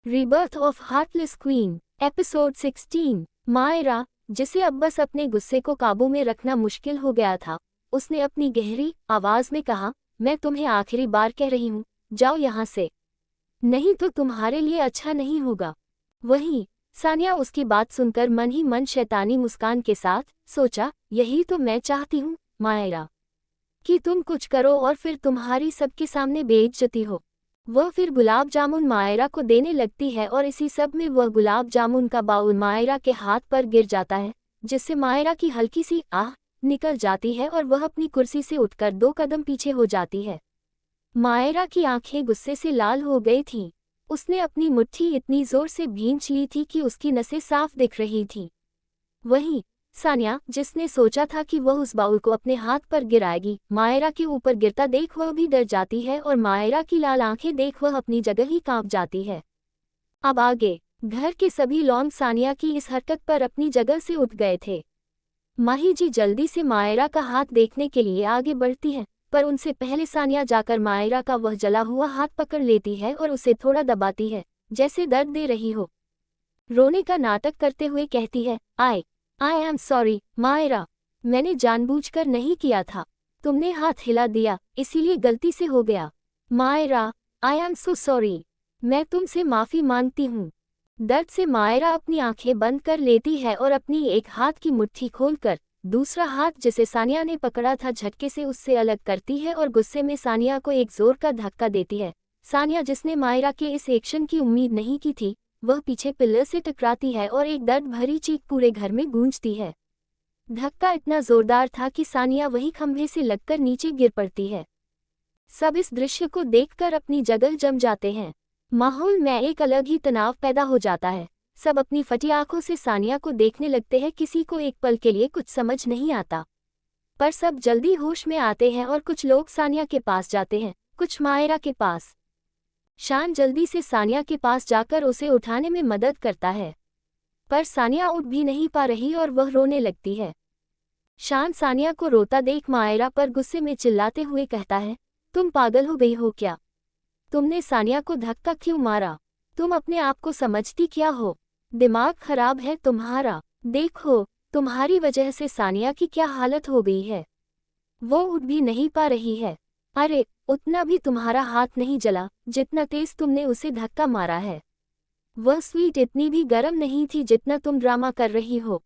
Rebirth of heartless queen, episode 16। Myra, जिसे अब बस अपने गुस्से को काबू में रखना मुश्किल हो गया था, उसने अपनी गहरी आवाज में कहा, मैं तुम्हें आखिरी बार कह रही हूँ, जाओ यहाँ से, नहीं तो तुम्हारे लिए अच्छा नहीं होगा। वहीं सानिया उसकी बात सुनकर मन ही मन शैतानी मुस्कान के साथ सोचा, यही तो मैं चाहती हूँ मायरा, कि तुम कुछ करो और फिर तुम्हारी सबके सामने बेइज्जती हो। वह फिर गुलाब जामुन मायरा को देने लगती है और इसी सब में वह गुलाब जामुन का बाउल मायरा के हाथ पर गिर जाता है, जिससे मायरा की हल्की सी आह निकल जाती है और वह अपनी कुर्सी से उठकर 2 कदम पीछे हो जाती है। मायरा की आंखें गुस्से से लाल हो गई थीं। उसने अपनी मुट्ठी इतनी जोर से भींच ली थी कि उसकी नसें साफ दिख रही थीं। वहीं सानिया, जिसने सोचा था कि वह उस बाउल को अपने हाथ पर गिराएगी, मायरा के ऊपर गिरता देख वह भी डर जाती है और मायरा की लाल आंखें देख वह अपनी जगह ही कांप जाती है। अब आगे घर के सभी लोग सानिया की इस हरकत पर अपनी जगह से उठ गए थे। माही जी जल्दी से मायरा का हाथ देखने के लिए आगे बढ़ती है, पर उनसे पहले सानिया जाकर मायरा का वह जला हुआ हाथ पकड़ लेती है और उसे थोड़ा दबाती है, जैसे दर्द दे रही हो। रोने का नाटक करते हुए कहती है, आई एम सॉरी मायरा, मैंने जानबूझकर नहीं किया था, तुमने हाथ हिला दिया इसीलिए गलती से हो गया। Myra, I am so sorry, मैं तुमसे माफ़ी मांगती हूँ। दर्द से मायरा अपनी आंखें बंद कर लेती है और अपनी एक हाथ की मुट्ठी खोलकर दूसरा हाथ जिसे सानिया ने पकड़ा था झटके से उससे अलग करती है और गुस्से में सानिया को एक जोर का धक्का देती है। सानिया, जिसने मायरा के इस एक्शन की उम्मीद नहीं की थी, वह पीछे पिलर से टकराती है और एक दर्द भरी चीख पूरे घर में गूंजती है। धक्का इतना जोरदार था कि सानिया वही खंभे से लगकर नीचे गिर पड़ती है। सब इस दृश्य को देखकर अपनी जगह जम जाते हैं। माहौल में एक अलग ही तनाव पैदा हो जाता है। सब अपनी फटी आंखों से सानिया को देखने लगते हैं। किसी को एक पल के लिए कुछ समझ नहीं आता, पर सब जल्दी होश में आते हैं और कुछ लोग सानिया के पास जाते हैं, कुछ मायरा के पास। शान जल्दी से सानिया के पास जाकर उसे उठाने में मदद करता है, पर सानिया उठ भी नहीं पा रही और वह रोने लगती है। शान सानिया को रोता देख मायरा पर गुस्से में चिल्लाते हुए कहता है, तुम पागल हो गई हो क्या? तुमने सानिया को धक्का क्यों मारा? तुम अपने आप को समझती क्या हो? दिमाग खराब है तुम्हारा? देखो, तुम्हारी वजह से सानिया की क्या हालत हो गई है। वो उठ भी नहीं पा रही है। अरे, उतना भी तुम्हारा हाथ नहीं जला जितना तेज तुमने उसे धक्का मारा है। वह स्वीट इतनी भी गर्म नहीं थी जितना तुम ड्रामा कर रही हो।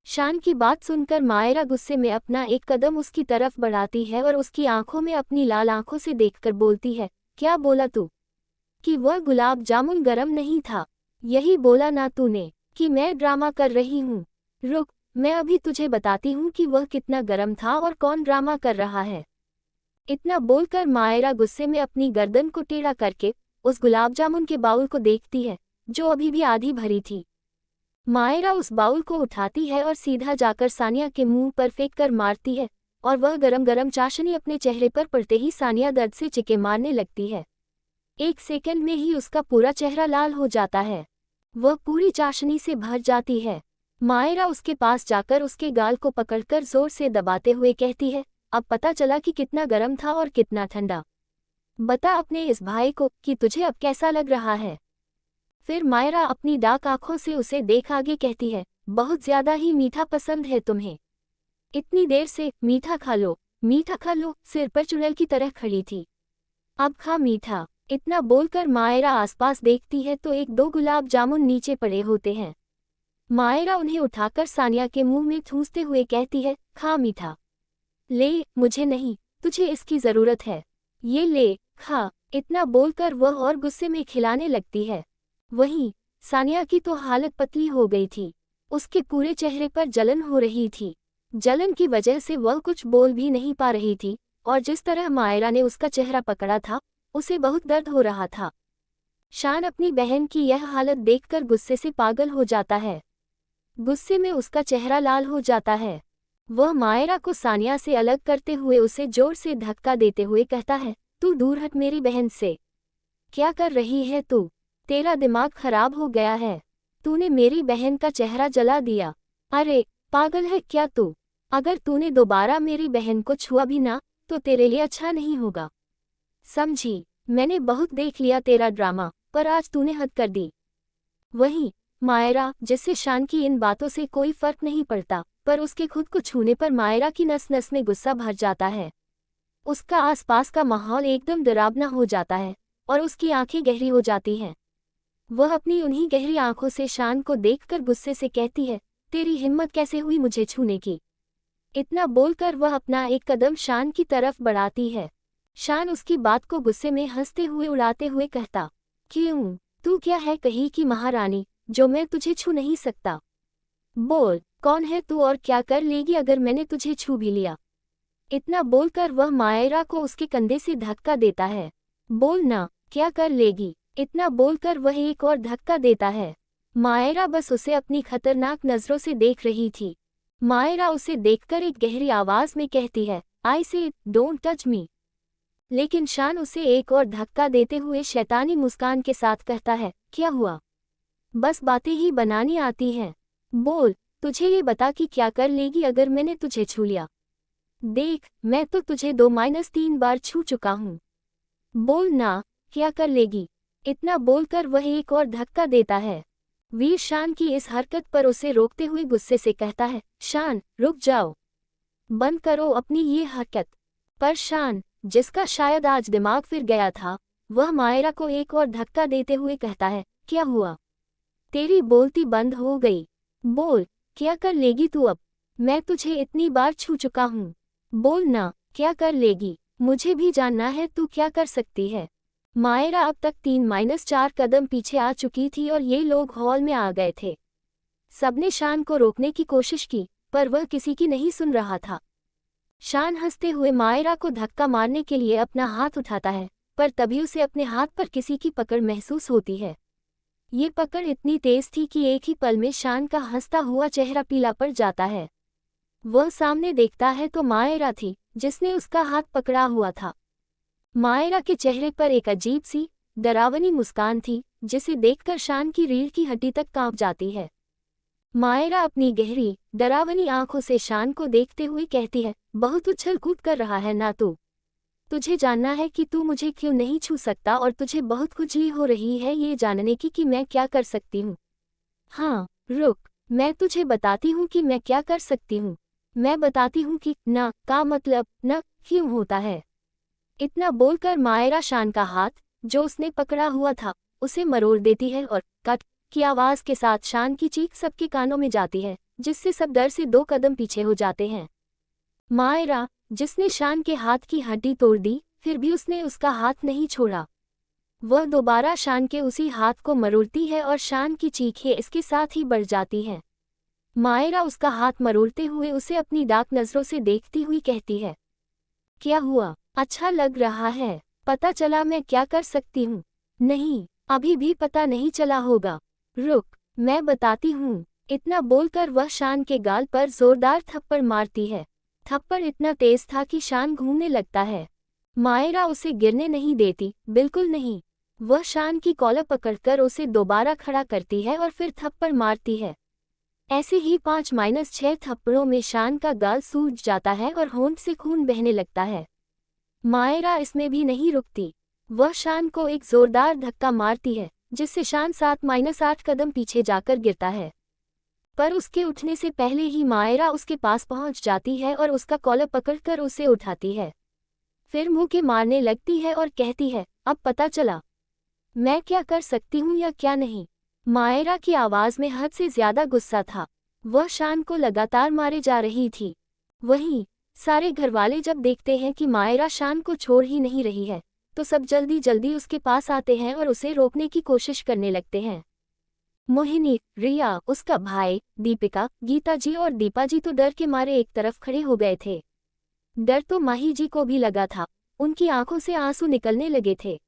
शान की बात सुनकर मायरा गुस्से में अपना एक कदम उसकी तरफ बढ़ाती है और उसकी आंखों में अपनी लाल आंखों से देखकर बोलती है, क्या बोला तू? कि वह गुलाब जामुन गर्म नहीं था। यही बोला ना तूने कि मैं ड्रामा कर रही हूँ? रुक, मैं अभी तुझे बताती हूँ कि वह कितना गर्म था और कौन ड्रामा कर रहा है। इतना बोलकर मायरा गुस्से में अपनी गर्दन को टेढ़ा करके उस गुलाब जामुन के बाउल को देखती है, जो अभी भी आधी भरी थी। मायरा उस बाउल को उठाती है और सीधा जाकर सानिया के मुंह पर फेंक कर मारती है, और वह गरम गरम चाशनी अपने चेहरे पर पड़ते ही सानिया दर्द से चिके मारने लगती है। 1 सेकंड में ही उसका पूरा चेहरा लाल हो जाता है। वह पूरी चाशनी से भर जाती है। मायरा उसके पास जाकर उसके गाल को पकड़कर जोर से दबाते हुए कहती है, अब पता चला कि कितना गर्म था और कितना ठंडा। बता अपने इस भाई को कि तुझे अब कैसा लग रहा है। फिर मायरा अपनी डार्क आंखों से उसे देख आगे कहती है, बहुत ज्यादा ही मीठा पसंद है तुम्हें। इतनी देर से मीठा खा लो, मीठा खा लो, सिर पर चुड़ैल की तरह खड़ी थी। अब खा मीठा। इतना बोलकर मायरा आसपास देखती है तो 1-2 गुलाब जामुन नीचे पड़े होते हैं। मायरा उन्हें उठाकर सानिया के मुंह में ठूंसते हुए कहती है, खा मीठा। ले, मुझे नहीं, तुझे इसकी जरूरत है, ये ले, खा। इतना बोलकर वह और गुस्से में खिलाने लगती है। वहीं सानिया की तो हालत पतली हो गई थी। उसके पूरे चेहरे पर जलन हो रही थी। जलन की वजह से वह कुछ बोल भी नहीं पा रही थी, और जिस तरह मायरा ने उसका चेहरा पकड़ा था, उसे बहुत दर्द हो रहा था। शान अपनी बहन की यह हालत देखकर गुस्से से पागल हो जाता है। गुस्से में उसका चेहरा लाल हो जाता है। वह मायरा को सानिया से अलग करते हुए उसे जोर से धक्का देते हुए कहता है, तू दूर हट मेरी बहन से। क्या कर रही है तू? तेरा दिमाग खराब हो गया है। तूने मेरी बहन का चेहरा जला दिया। अरे, पागल है क्या तू? अगर तूने दोबारा मेरी बहन को छुआ भी ना, तो तेरे लिए अच्छा नहीं होगा। समझी? मैंने बहुत देख लिया तेरा ड्रामा, पर आज तूने हद कर दी। वहीं मायरा, जिससे शान की इन बातों से कोई फर्क नहीं पड़ता, पर उसके खुद को छूने पर मायरा की नस नस में गुस्सा भर जाता है। उसका आसपास का माहौल एकदम डरावना हो जाता है और उसकी आंखें गहरी हो जाती हैं। वह अपनी उन्हीं गहरी आंखों से शान को देखकर गुस्से से कहती है, तेरी हिम्मत कैसे हुई मुझे छूने की। इतना बोलकर वह अपना एक कदम शान की तरफ बढ़ाती है। शान उसकी बात को गुस्से में हंसते हुए उड़ाते हुए कहता, क्यों, तू क्या है कहीं की महारानी जो मैं तुझे छू नहीं सकता। बोल, कौन है तू और क्या कर लेगी अगर मैंने तुझे छू भी लिया। इतना बोलकर वह मायरा को उसके कंधे से धक्का देता है। बोल ना, क्या कर लेगी। इतना बोलकर वह एक और धक्का देता है। मायरा बस उसे अपनी खतरनाक नजरों से देख रही थी। मायरा उसे देखकर एक गहरी आवाज में कहती है, आई से डोंट टच मी। लेकिन शान उसे एक और धक्का देते हुए शैतानी मुस्कान के साथ कहता है, क्या हुआ, बस बातें ही बनानी आती हैं। बोल, तुझे ये बता कि क्या कर लेगी अगर मैंने तुझे छू लिया। देख, मैं तो तुझे 2-3 बार छू चुका हूँ। बोल ना, क्या कर लेगी। इतना बोलकर वह एक और धक्का देता है। वीर शान की इस हरकत पर उसे रोकते हुए गुस्से से कहता है, शान रुक जाओ, बंद करो अपनी ये हरकत। पर शान, जिसका शायद आज दिमाग फिर गया था, वह मायरा को एक और धक्का देते हुए कहता है, क्या हुआ, तेरी बोलती बंद हो गई। बोल, क्या कर लेगी तू अब, मैं तुझे इतनी बार छू चुका हूँ। बोल ना, क्या कर लेगी, मुझे भी जानना है तू क्या कर सकती है। मायरा अब तक 3-4 कदम पीछे आ चुकी थी और ये लोग हॉल में आ गए थे। सबने शान को रोकने की कोशिश की, पर वह किसी की नहीं सुन रहा था। शान हंसते हुए मायरा को धक्का मारने के लिए अपना हाथ उठाता है, पर तभी उसे अपने हाथ पर किसी की पकड़ महसूस होती है। ये पकड़ इतनी तेज थी कि एक ही पल में शान का हंसता हुआ चेहरा पीला पड़ जाता है। वह सामने देखता है तो मायरा थी, जिसने उसका हाथ पकड़ा हुआ था। मायरा के चेहरे पर एक अजीब सी डरावनी मुस्कान थी, जिसे देखकर शान की रीढ़ की हड्डी तक कांप जाती है। मायरा अपनी गहरी डरावनी आंखों से शान को देखते हुए कहती है, बहुत उछल कूद कर रहा है ना तू। तुझे जानना है कि तू मुझे क्यों नहीं छू सकता और तुझे बहुत खुजली हो रही है ये जानने की कि मैं क्या कर सकती हूँ। हाँ, रुक, मैं तुझे बताती हूँ कि मैं क्या कर सकती हूँ। मैं बताती हूँ कि ना का मतलब न क्यों होता है। इतना बोलकर मायरा शान का हाथ, जो उसने पकड़ा हुआ था, उसे मरोड़ देती है और कट की आवाज के साथ शान की चीख सबके कानों में जाती है, जिससे सब डर से 2 कदम पीछे हो जाते हैं। मायरा, जिसने शान के हाथ की हड्डी तोड़ दी, फिर भी उसने उसका हाथ नहीं छोड़ा। वह दोबारा शान के उसी हाथ को मरोड़ती है और शान की चीखें इसके साथ ही बढ़ जाती हैं। मायरा उसका हाथ मरोड़ते हुए उसे अपनी डार्क नजरों से देखती हुई कहती है, क्या हुआ, अच्छा लग रहा है, पता चला मैं क्या कर सकती हूँ। नहीं, अभी भी पता नहीं चला होगा, रुक, मैं बताती हूँ। इतना बोलकर वह शान के गाल पर जोरदार थप्पड़ मारती है। थप्पड़ इतना तेज था कि शान घूमने लगता है। मायरा उसे गिरने नहीं देती, बिल्कुल नहीं। वह शान की कॉलर पकड़कर उसे दोबारा खड़ा करती है और फिर थप्पड़ मारती है। ऐसे ही 5-6 थप्पड़ों में शान का गाल सूज जाता है और होंठ से खून बहने लगता है। मायरा इसमें भी नहीं रुकती। वह शान को एक जोरदार धक्का मारती है, जिससे शान 7-8 कदम पीछे जाकर गिरता है। पर उसके उठने से पहले ही मायरा उसके पास पहुंच जाती है और उसका कॉलर पकड़कर उसे उठाती है। फिर मुंह के मारने लगती है और कहती है, अब पता चला मैं क्या कर सकती हूँ या क्या नहीं। मायरा की आवाज में हद से ज्यादा गुस्सा था। वह शान को लगातार मारे जा रही थी। वहीं सारे घरवाले जब देखते हैं कि मायरा शान को छोड़ ही नहीं रही है, तो सब जल्दी जल्दी उसके पास आते हैं और उसे रोकने की कोशिश करने लगते हैं। मोहिनी, रिया, उसका भाई, दीपिका, गीता जी और दीपा जी तो डर के मारे एक तरफ खड़े हो गए थे। डर तो माही जी को भी लगा था, उनकी आंखों से आंसू निकलने लगे थे।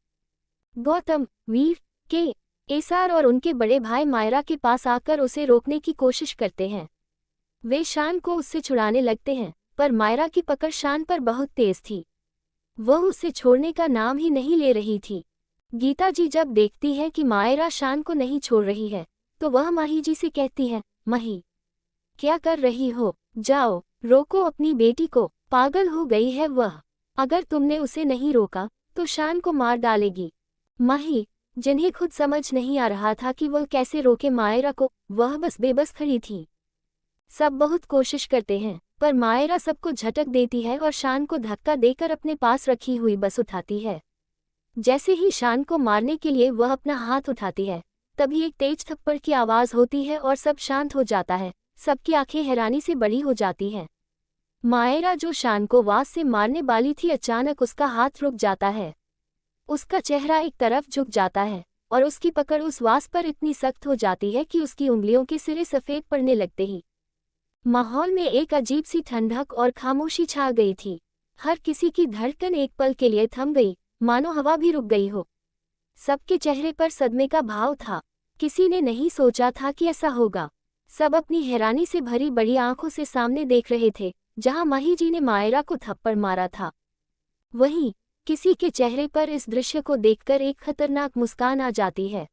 गौतम, वीर, के एसार और उनके बड़े भाई मायरा के पास आकर उसे रोकने की कोशिश करते हैं। वे शान को उससे छुड़ाने लगते हैं, पर मायरा की पकड़ शान पर बहुत तेज थी। वह उसे छोड़ने का नाम ही नहीं ले रही थी। गीता जी जब देखती है कि मायरा शान को नहीं छोड़ रही है, तो वह माही जी से कहती है, माही, क्या कर रही हो, जाओ, रोको अपनी बेटी को, पागल हो गई है वह। अगर तुमने उसे नहीं रोका, तो शान को मार डालेगी। माही, जिन्हें खुद समझ नहीं आ रहा था कि वह कैसे रोके मायरा को। वह बस बेबस खड़ी थी। सब बहुत कोशिश करते हैं, पर मायरा सबको झटक देती है और शान को धक्का देकर अपने पास रखी हुई बस उठाती है। जैसे ही शान को मारने के लिए वह अपना हाथ उठाती है, तभी एक तेज थप्पड़ की आवाज होती है और सब शांत हो जाता है। सबकी आंखें हैरानी से बड़ी हो जाती हैं। मायरा जो शान को वास से मारने वाली थी, अचानक उसका हाथ रुक जाता है। उसका चेहरा एक तरफ झुक जाता है और उसकी पकड़ उस वास पर इतनी सख्त हो जाती है कि उसकी उंगलियों के सिरे सफ़ेद पड़ने लगते ही माहौल में एक अजीब सी ठंडक और खामोशी छा गई थी। हर किसी की धड़कन एक पल के लिए थम गई, मानो हवा भी रुक गई हो। सबके चेहरे पर सदमे का भाव था। किसी ने नहीं सोचा था कि ऐसा होगा। सब अपनी हैरानी से भरी बड़ी आंखों से सामने देख रहे थे, जहां माही जी ने मायरा को थप्पड़ मारा था। वहीं किसी के चेहरे पर इस दृश्य को देखकर एक खतरनाक मुस्कान आ जाती है।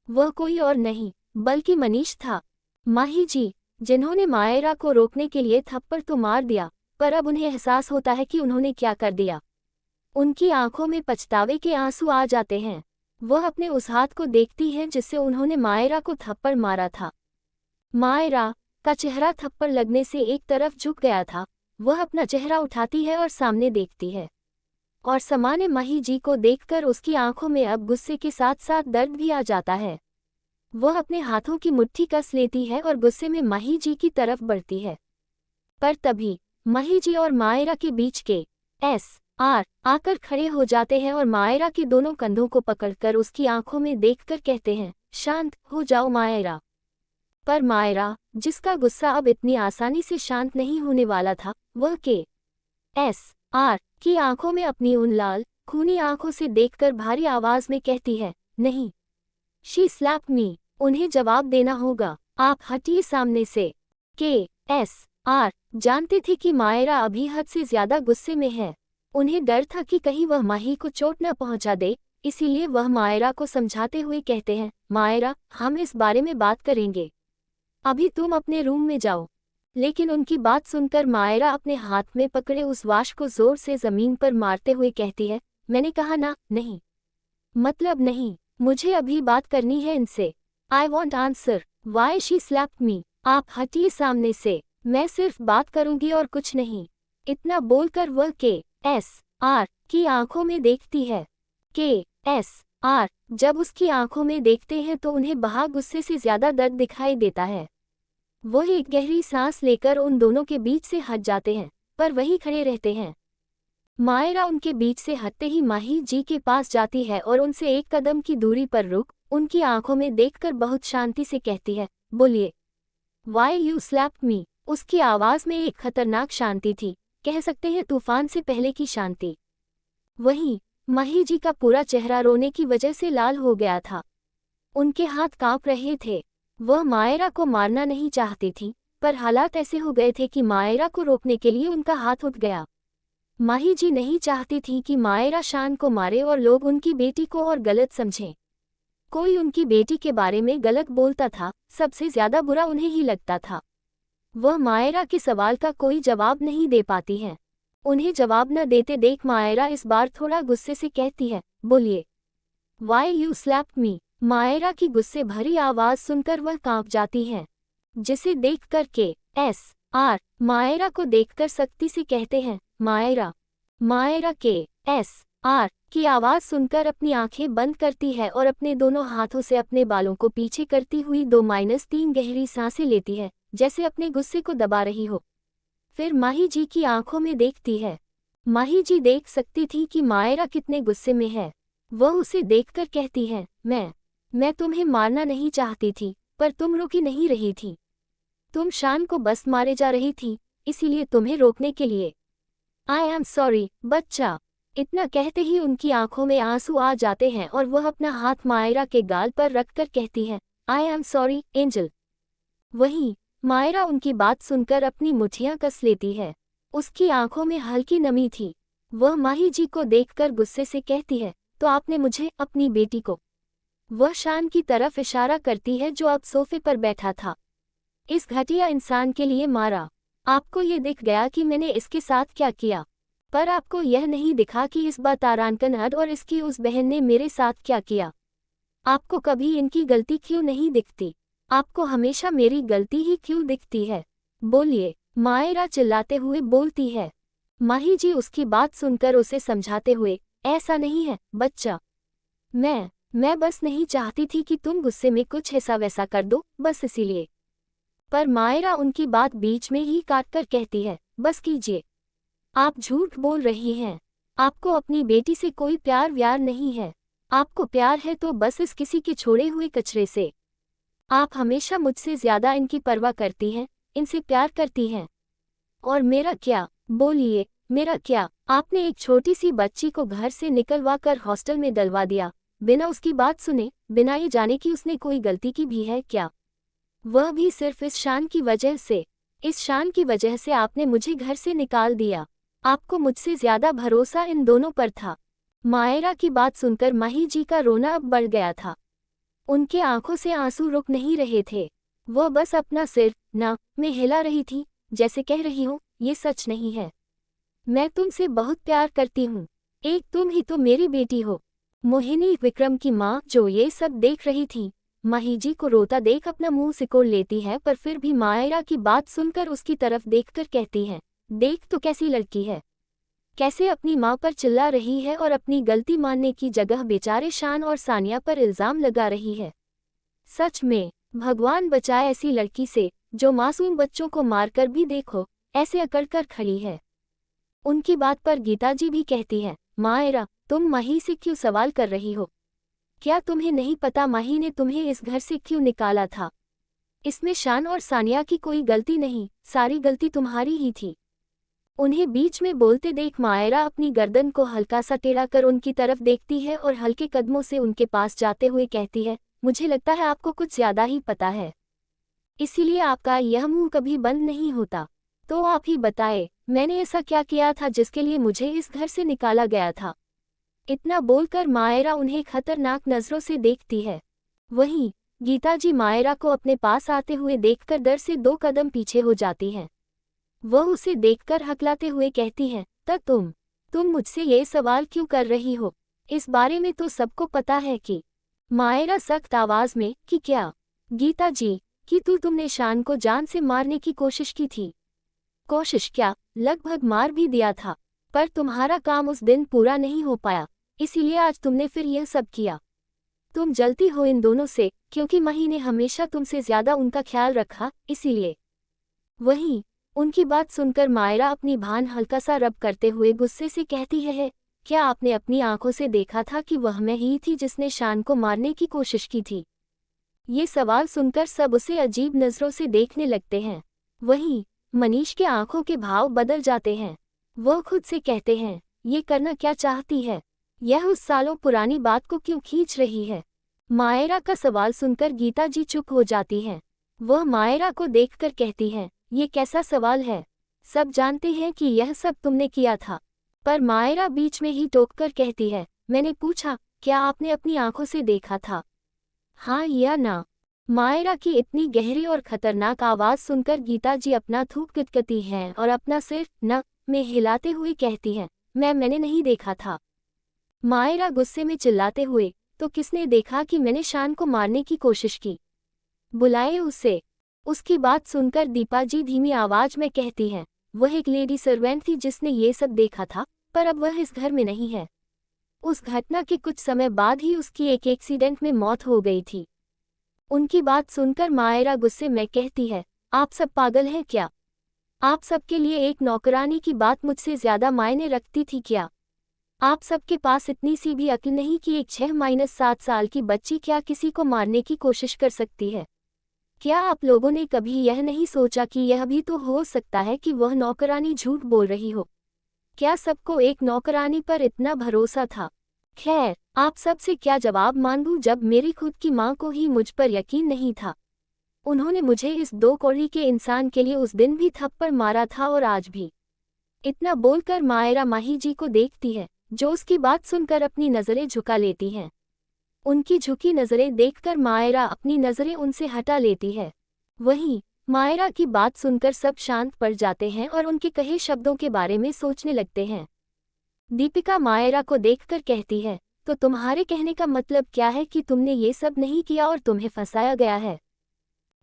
वह कोई और नहीं बल्कि मनीष था। माही जी, जिन्होंने मायरा को रोकने के लिए थप्पड़ तो मार दिया, पर अब उन्हें एहसास होता है कि उन्होंने क्या कर दिया। उनकी आंखों में पछतावे के आंसू आ जाते हैं। वह अपने उस हाथ को देखती है जिससे उन्होंने मायरा को थप्पड़ मारा था। मायरा का चेहरा थप्पड़ लगने से एक तरफ झुक गया था। वह अपना चेहरा उठाती है और सामने देखती है, और सामान्य माही जी को देखकर उसकी आंखों में अब गुस्से के साथ साथ दर्द भी आ जाता है। वह अपने हाथों की मुट्ठी कस लेती है और गुस्से में माही जी की तरफ बढ़ती है। पर तभी माही जी और मायरा के बीच के एस.आर. आकर खड़े हो जाते हैं और मायरा के दोनों कंधों को पकड़कर उसकी आंखों में देखकर कहते हैं, शांत हो जाओ मायरा। पर मायरा, जिसका गुस्सा अब इतनी आसानी से शांत नहीं होने वाला था, वह के एस.आर. की आंखों में अपनी उन लाल खूनी आंखों से देखकर भारी आवाज में कहती है, नहीं। शी स्लैप्ड मी। उन्हें जवाब देना होगा। आप हटिए सामने से। के एस.आर. जानते थे कि मायरा अभी हद से ज्यादा गुस्से में है। उन्हें डर था कि कहीं वह माही को चोट न पहुंचा दे, इसीलिए वह मायरा को समझाते हुए कहते हैं, मायरा, हम इस बारे में बात करेंगे। अभी तुम अपने रूम में जाओ। लेकिन उनकी बात सुनकर मायरा अपने हाथ में पकड़े उस वाश को जोर से जमीन पर मारते हुए कहती है, मैंने कहा ना, नहीं। मतलब नहीं, मुझे अभी बात करनी है इनसे। I want answer why she slapped मी। आप हटिए सामने से। मैं सिर्फ बात करूंगी और कुछ नहीं। इतना बोलकर वह के एस.आर. की आंखों में देखती है। के एस.आर. जब उसकी आंखों में देखते हैं तो उन्हें वहां गुस्से से ज्यादा दर्द दिखाई देता है। वह एक गहरी सांस लेकर उन दोनों के बीच से हट जाते हैं, पर वहीं खड़े रहते हैं। मायरा उनके बीच से हटते ही माही जी के पास जाती है और उनसे एक कदम की दूरी पर रुक उनकी आंखों में देखकर बहुत शांति से कहती है, बोलिए। वाई यू स्लैप्ड मी। उसकी आवाज में एक खतरनाक शांति थी, कह सकते हैं तूफान से पहले की शांति। वहीं माही जी का पूरा चेहरा रोने की वजह से लाल हो गया था। उनके हाथ कांप रहे थे। वह मायरा को मारना नहीं चाहती थी, पर हालात ऐसे हो गए थे कि मायरा को रोकने के लिए उनका हाथ उठ गया। माही जी नहीं चाहती थी कि मायरा शान को मारे और लोग उनकी बेटी को और गलत समझें। कोई उनकी बेटी के बारे में गलत बोलता था, सबसे ज्यादा बुरा उन्हें ही लगता था। वह मायरा के सवाल का कोई जवाब नहीं दे पाती हैं। उन्हें जवाब न देते देख मायरा इस बार थोड़ा गुस्से से कहती है, बोलिए। Why you slapped me. Myra की गुस्से भरी आवाज सुनकर वह कांप जाती है, जिसे देखकर के एस.आर. मायरा को देखकर सख्ती से कहते हैं, मायरा। मायरा के एस.आर. की आवाज सुनकर अपनी आंखें बंद करती है और अपने दोनों हाथों से अपने बालों को पीछे करती हुई 2-3 गहरी सांसें लेती है, जैसे अपने गुस्से को दबा रही हो। फिर माही जी की आंखों में देखती है। माही जी देख सकती थी कि मायरा कितने गुस्से में है। वह उसे देखकर कहती है, मैं तुम्हें मारना नहीं चाहती थी, पर तुम रुकी नहीं रही थी। तुम शान को बस मारे जा रही थी, इसीलिए तुम्हें रोकने के लिए। आई एम सॉरी बच्चा। इतना कहते ही उनकी आंखों में आंसू आ जाते हैं और वह अपना हाथ मायरा के गाल पर रखकर कहती है, आई एम सॉरी एंजल। वहीं मायरा उनकी बात सुनकर अपनी मुट्ठियां कस लेती है। उसकी आंखों में हल्की नमी थी। वह माही जी को देखकर गुस्से से कहती है, तो आपने मुझे, अपनी बेटी को। वह शान की तरफ इशारा करती है जो अब सोफे पर बैठा था। इस घटिया इंसान के लिए मारा। आपको ये दिख गया कि मैंने इसके साथ क्या किया, पर आपको यह नहीं दिखा कि इस बार तारानकन और इसकी उस बहन ने मेरे साथ क्या किया। आपको कभी इनकी गलती क्यों नहीं दिखती? आपको हमेशा मेरी गलती ही क्यों दिखती है? बोलिए, मायरा चिल्लाते हुए बोलती है। माही जी उसकी बात सुनकर उसे समझाते हुए, ऐसा नहीं है बच्चा, मैं बस नहीं चाहती थी कि तुम गुस्से में कुछ ऐसा वैसा कर दो, बस इसीलिए। पर मायरा उनकी बात बीच में ही काट कर कहती है, बस कीजिए, आप झूठ बोल रही हैं। आपको अपनी बेटी से कोई प्यार व्यार नहीं है। आपको प्यार है तो बस इस किसी के छोड़े हुए कचरे से। आप हमेशा मुझसे ज्यादा इनकी परवाह करती हैं, इनसे प्यार करती हैं। और मेरा क्या? बोलिए, मेरा क्या? आपने एक छोटी सी बच्ची को घर से निकलवा कर हॉस्टल में डलवा दिया, बिना उसकी बात सुने, बिना ये जाने कि उसने कोई गलती की भी है क्या, वह भी सिर्फ इस शान की वजह से। इस शान की वजह से आपने मुझे घर से निकाल दिया। आपको मुझसे ज्यादा भरोसा इन दोनों पर था। मायरा की बात सुनकर माही जी का रोना अब बढ़ गया था। उनके आंखों से आंसू रुक नहीं रहे थे। वह बस अपना सिर ना में हिला रही थी, जैसे कह रही हो, ये सच नहीं है। मैं तुमसे बहुत प्यार करती हूँ। एक तुम ही तो मेरी बेटी हो। मोहिनी विक्रम की माँ जो ये सब देख रही थी, माही जी को रोता देख अपना मुंह सिकोड़ लेती है, पर फिर भी मायरा की बात सुनकर उसकी तरफ देखकर कहती है, देख तो कैसी लड़की है, कैसे अपनी माँ पर चिल्ला रही है और अपनी गलती मानने की जगह बेचारे शान और सानिया पर इल्जाम लगा रही है। सच में भगवान बचाए ऐसी लड़की से, जो मासूम बच्चों को मारकर भी देखो ऐसे अकड़कर खड़ी है। उनकी बात पर गीता जी भी कहती है, मायरा तुम माही से क्यों सवाल कर रही हो? क्या तुम्हें नहीं पता माही ने तुम्हें इस घर से क्यों निकाला था? इसमें शान और सानिया की कोई गलती नहीं, सारी गलती तुम्हारी ही थी। उन्हें बीच में बोलते देख मायरा अपनी गर्दन को हल्का सा टेढ़ा कर उनकी तरफ देखती है और हल्के कदमों से उनके पास जाते हुए कहती है, मुझे लगता है आपको कुछ ज्यादा ही पता है, इसीलिए आपका यह मुंह कभी बंद नहीं होता। तो आप ही बताए, मैंने ऐसा क्या किया था जिसके लिए मुझे इस घर से निकाला गया था? इतना बोलकर मायरा उन्हें खतरनाक नजरों से देखती है। वहीं गीता जी मायरा को अपने पास आते हुए देखकर डर से 2 कदम पीछे हो जाती हैं। वह उसे देखकर हकलाते हुए कहती हैं, तब तुम मुझसे ये सवाल क्यों कर रही हो? इस बारे में तो सबको पता है कि। मायरा सख्त आवाज में, कि क्या? गीता जी, कि तुमने शान को जान से मारने की कोशिश की थी। कोशिश क्या, लगभग मार भी दिया था, पर तुम्हारा काम उस दिन पूरा नहीं हो पाया, इसीलिए आज तुमने फिर यह सब किया। तुम जलती हो इन दोनों से, क्योंकि माही ने हमेशा तुमसे ज्यादा उनका ख्याल रखा, इसीलिए। वहीं उनकी बात सुनकर मायरा अपनी भान हल्का सा रब करते हुए गुस्से से कहती है, क्या आपने अपनी आंखों से देखा था कि वह मैं ही थी जिसने शान को मारने की कोशिश की थी? ये सवाल सुनकर सब उसे अजीब नजरों से देखने लगते हैं। वहीं मनीष के आंखों के भाव बदल जाते हैं। वह खुद से कहते हैं, ये करना क्या चाहती है? यह उस सालों पुरानी बात को क्यों खींच रही है? मायरा का सवाल सुनकर गीता जी चुप हो जाती हैं। वह मायरा को देखकर कहती हैं, ये कैसा सवाल है? सब जानते हैं कि यह सब तुमने किया था। पर मायरा बीच में ही टोककर कहती है, मैंने पूछा, क्या आपने अपनी आंखों से देखा था, हाँ या ना? मायरा की इतनी गहरी और खतरनाक आवाज सुनकर गीता जी अपना थूक किटकती हैं और अपना सिर न में हिलाते हुए कहती हैं, मैंने नहीं देखा था। मायरा गुस्से में चिल्लाते हुए, तो किसने देखा कि मैंने शान को मारने की कोशिश की? बुलाए उसे। उसकी बात सुनकर दीपा जी धीमी आवाज में कहती हैं, वह एक लेडी सर्वेंट थी जिसने ये सब देखा था, पर अब वह इस घर में नहीं है। उस घटना के कुछ समय बाद ही उसकी एक एक्सीडेंट में मौत हो गई थी। उनकी बात सुनकर मायरा गुस्से में कहती है, आप सब पागल हैं क्या? आप सबके लिए एक नौकरानी की बात मुझसे ज्यादा मायने रखती थी क्या? आप सबके पास इतनी सी भी अक्ल नहीं कि एक 6-7 साल की बच्ची क्या किसी को मारने की कोशिश कर सकती है? क्या आप लोगों ने कभी यह नहीं सोचा कि यह भी तो हो सकता है कि वह नौकरानी झूठ बोल रही हो? क्या सबको एक नौकरानी पर इतना भरोसा था? खैर, आप सबसे क्या जवाब मांगूं जब मेरी खुद की माँ को ही मुझ पर यकीन नहीं था। उन्होंने मुझे इस 2 कौड़ी के इंसान के लिए उस दिन भी थप्पड़ मारा था और आज भी। इतना बोलकर मायरा माही जी को देखती है, जो उसकी बात सुनकर अपनी नज़रें झुका लेती हैं। उनकी झुकी नज़रें देखकर मायरा अपनी नज़रें उनसे हटा लेती है। वहीं मायरा की बात सुनकर सब शांत पड़ जाते हैं और उनके कहे शब्दों के बारे में सोचने लगते हैं। दीपिका मायरा को देखकर कहती है, तो तुम्हारे कहने का मतलब क्या है कि तुमने ये सब नहीं किया और तुम्हें फंसाया गया है?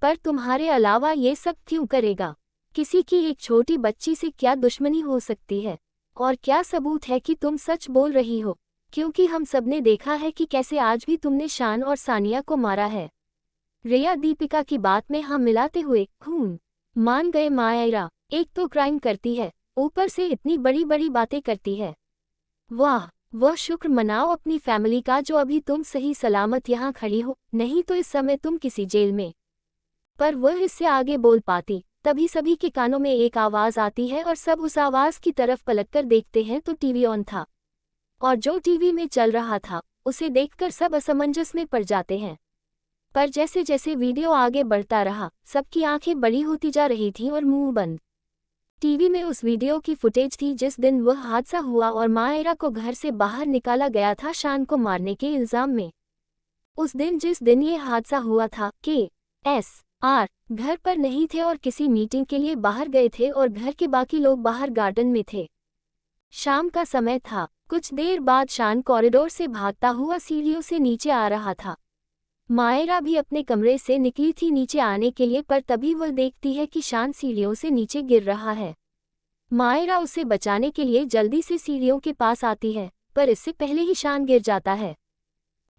पर तुम्हारे अलावा ये सब क्यों करेगा? किसी की एक छोटी बच्ची से क्या दुश्मनी हो सकती है? और क्या सबूत है कि तुम सच बोल रही हो? क्योंकि हम सबने देखा है कि कैसे आज भी तुमने शान और सानिया को मारा है। रिया दीपिका की बात में हाँ मिलाते हुए खून मान गए मायरा। एक तो क्राइम करती है, ऊपर से इतनी बड़ी बड़ी बातें करती है। वाह, वह शुक्र मनाओ अपनी फैमिली का जो अभी तुम सही सलामत यहाँ खड़ी हो, नहीं तो इस समय तुम किसी जेल में। पर वह इससे आगे बोल पाती, तभी सभी के कानों में एक आवाज़ आती है और सब उस आवाज़ की तरफ पलटकर देखते हैं तो टीवी ऑन था। और जो टीवी में चल रहा था उसे देखकर सब असमंजस में पड़ जाते हैं। पर जैसे जैसे वीडियो आगे बढ़ता रहा, सबकी आंखें बड़ी होती जा रही थीं और मुंह बंद। टीवी में उस वीडियो की फुटेज थी जिस दिन वह हादसा हुआ और मायरा को घर से बाहर निकाला गया था शान को मारने के इल्जाम में। उस दिन जिस दिन ये हादसा हुआ था KSR घर पर नहीं थे और किसी मीटिंग के लिए बाहर गए थे और घर के बाकी लोग बाहर गार्डन में थे। शाम का समय था। कुछ देर बाद शान कॉरिडोर से भागता हुआ सीढ़ियों से नीचे आ रहा था। मायरा भी अपने कमरे से निकली थी नीचे आने के लिए, पर तभी वह देखती है कि शान सीढ़ियों से नीचे गिर रहा है। मायरा उसे बचाने के लिए जल्दी से सीढ़ियों के पास आती है, पर इससे पहले ही शान गिर जाता है।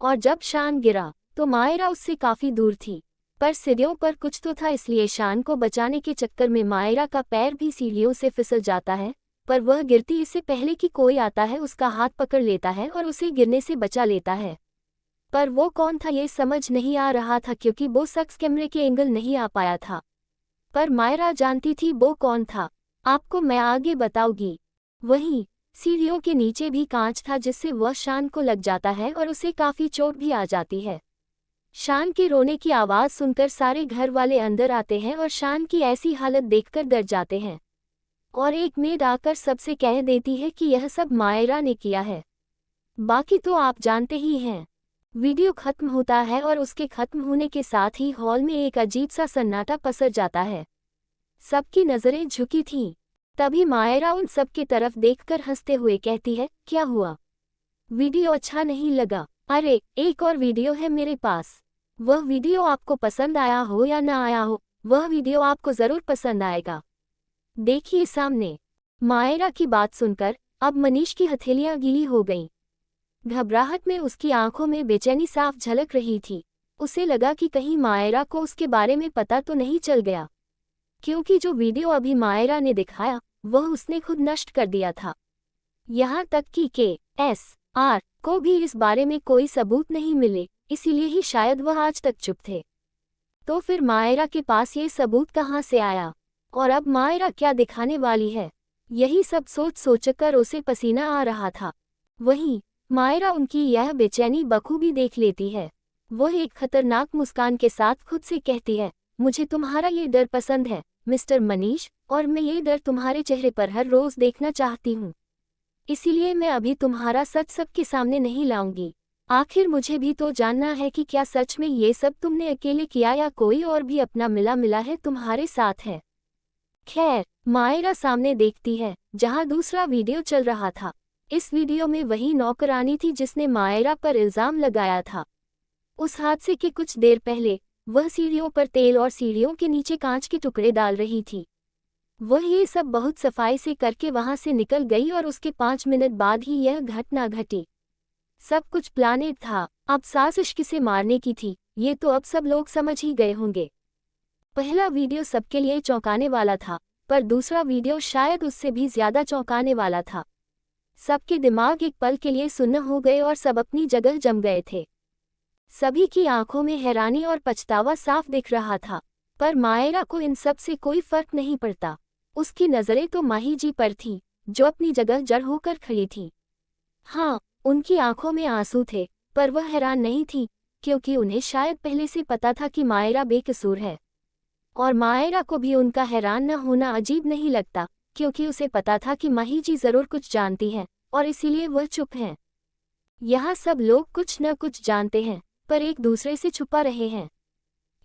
और जब शान गिरा तो मायरा उससे काफी दूर थी, पर सीढ़ियों पर कुछ तो था, इसलिए शान को बचाने के चक्कर में मायरा का पैर भी सीढ़ियों से फिसल जाता है। पर वह गिरती इससे पहले कि कोई आता है उसका हाथ पकड़ लेता है और उसे गिरने से बचा लेता है। पर वो कौन था ये समझ नहीं आ रहा था क्योंकि वो शख्स कैमरे के एंगल नहीं आ पाया था। पर मायरा जानती थी वो कौन था। आपको मैं आगे बताऊंगी। वहीं सीढ़ियों के नीचे भी कांच था जिससे वह शान को लग जाता है और उसे काफी चोट भी आ जाती है। शान के रोने की आवाज़ सुनकर सारे घर वाले अंदर आते हैं और शान की ऐसी हालत देखकर डर जाते हैं। और एक मेड आकर सबसे कह देती है कि यह सब मायरा ने किया है। बाकी तो आप जानते ही हैं। वीडियो खत्म होता है और उसके खत्म होने के साथ ही हॉल में एक अजीब सा सन्नाटा पसर जाता है। सबकी नज़रें झुकी थीं। तभी मायरा उन सब की तरफ देखकर हंसते हुए कहती है, क्या हुआ? वीडियो अच्छा नहीं लगा? अरे, एक और वीडियो है मेरे पास। वह वीडियो आपको पसंद आया हो या ना आया हो, वह वीडियो आपको ज़रूर पसंद आएगा। देखिए सामने। मायरा की बात सुनकर अब मनीष की हथेलियां गीली हो गईं। घबराहट में उसकी आंखों में बेचैनी साफ झलक रही थी। उसे लगा कि कहीं मायरा को उसके बारे में पता तो नहीं चल गया, क्योंकि जो वीडियो अभी मायरा ने दिखाया वह उसने खुद नष्ट कर दिया था। यहाँ तक कि KSR को भी इस बारे में कोई सबूत नहीं मिले, इसीलिए ही शायद वह आज तक चुप थे। तो फिर मायरा के पास ये सबूत कहाँ से आया और अब मायरा क्या दिखाने वाली है? यही सब सोच सोचकर उसे पसीना आ रहा था। वहीं मायरा उनकी यह बेचैनी बखूबी देख लेती है। वह एक खतरनाक मुस्कान के साथ खुद से कहती है, मुझे तुम्हारा ये डर पसंद है मिस्टर मनीष, और मैं ये डर तुम्हारे चेहरे पर हर रोज देखना चाहती हूँ। इसीलिए मैं अभी तुम्हारा सच सबके सामने नहीं लाऊंगी। आखिर मुझे भी तो जानना है कि क्या सच में ये सब तुमने अकेले किया या कोई और भी अपना मिला मिला है तुम्हारे साथ है। खैर, मायरा सामने देखती है जहां दूसरा वीडियो चल रहा था। इस वीडियो में वही नौकरानी थी जिसने मायरा पर इल्जाम लगाया था। उस हादसे के कुछ देर पहले वह सीढ़ियों पर तेल और सीढ़ियों के नीचे कांच के टुकड़े डाल रही थी। वह ये सब बहुत सफाई से करके वहां से निकल गई और उसके 5 मिनट बाद ही यह घटना घटी। सब कुछ प्लानेड था। अब साजिश किसे मारने की थी ये तो अब सब लोग समझ ही गए होंगे। पहला वीडियो सबके लिए चौंकाने वाला था, पर दूसरा वीडियो शायद उससे भी ज्यादा चौंकाने वाला था। सबके दिमाग एक पल के लिए सुन्न हो गए और सब अपनी जगह जम गए थे। सभी की आंखों में हैरानी और पछतावा साफ दिख रहा था, पर मायरा को इन सब से कोई फर्क नहीं पड़ता। उसकी नज़रें तो माही जी पर थीं, जो अपनी जगह जड़ होकर खड़ी थी। हाँ, उनकी आंखों में आंसू थे, पर वह हैरान नहीं थी, क्योंकि उन्हें शायद पहले से पता था कि मायरा बेकसूर है। और मायरा को भी उनका हैरान न होना अजीब नहीं लगता, क्योंकि उसे पता था कि माही जी जरूर कुछ जानती हैं और इसीलिए वह चुप हैं। यहाँ सब लोग कुछ न कुछ जानते हैं, पर एक दूसरे से छुपा रहे हैं।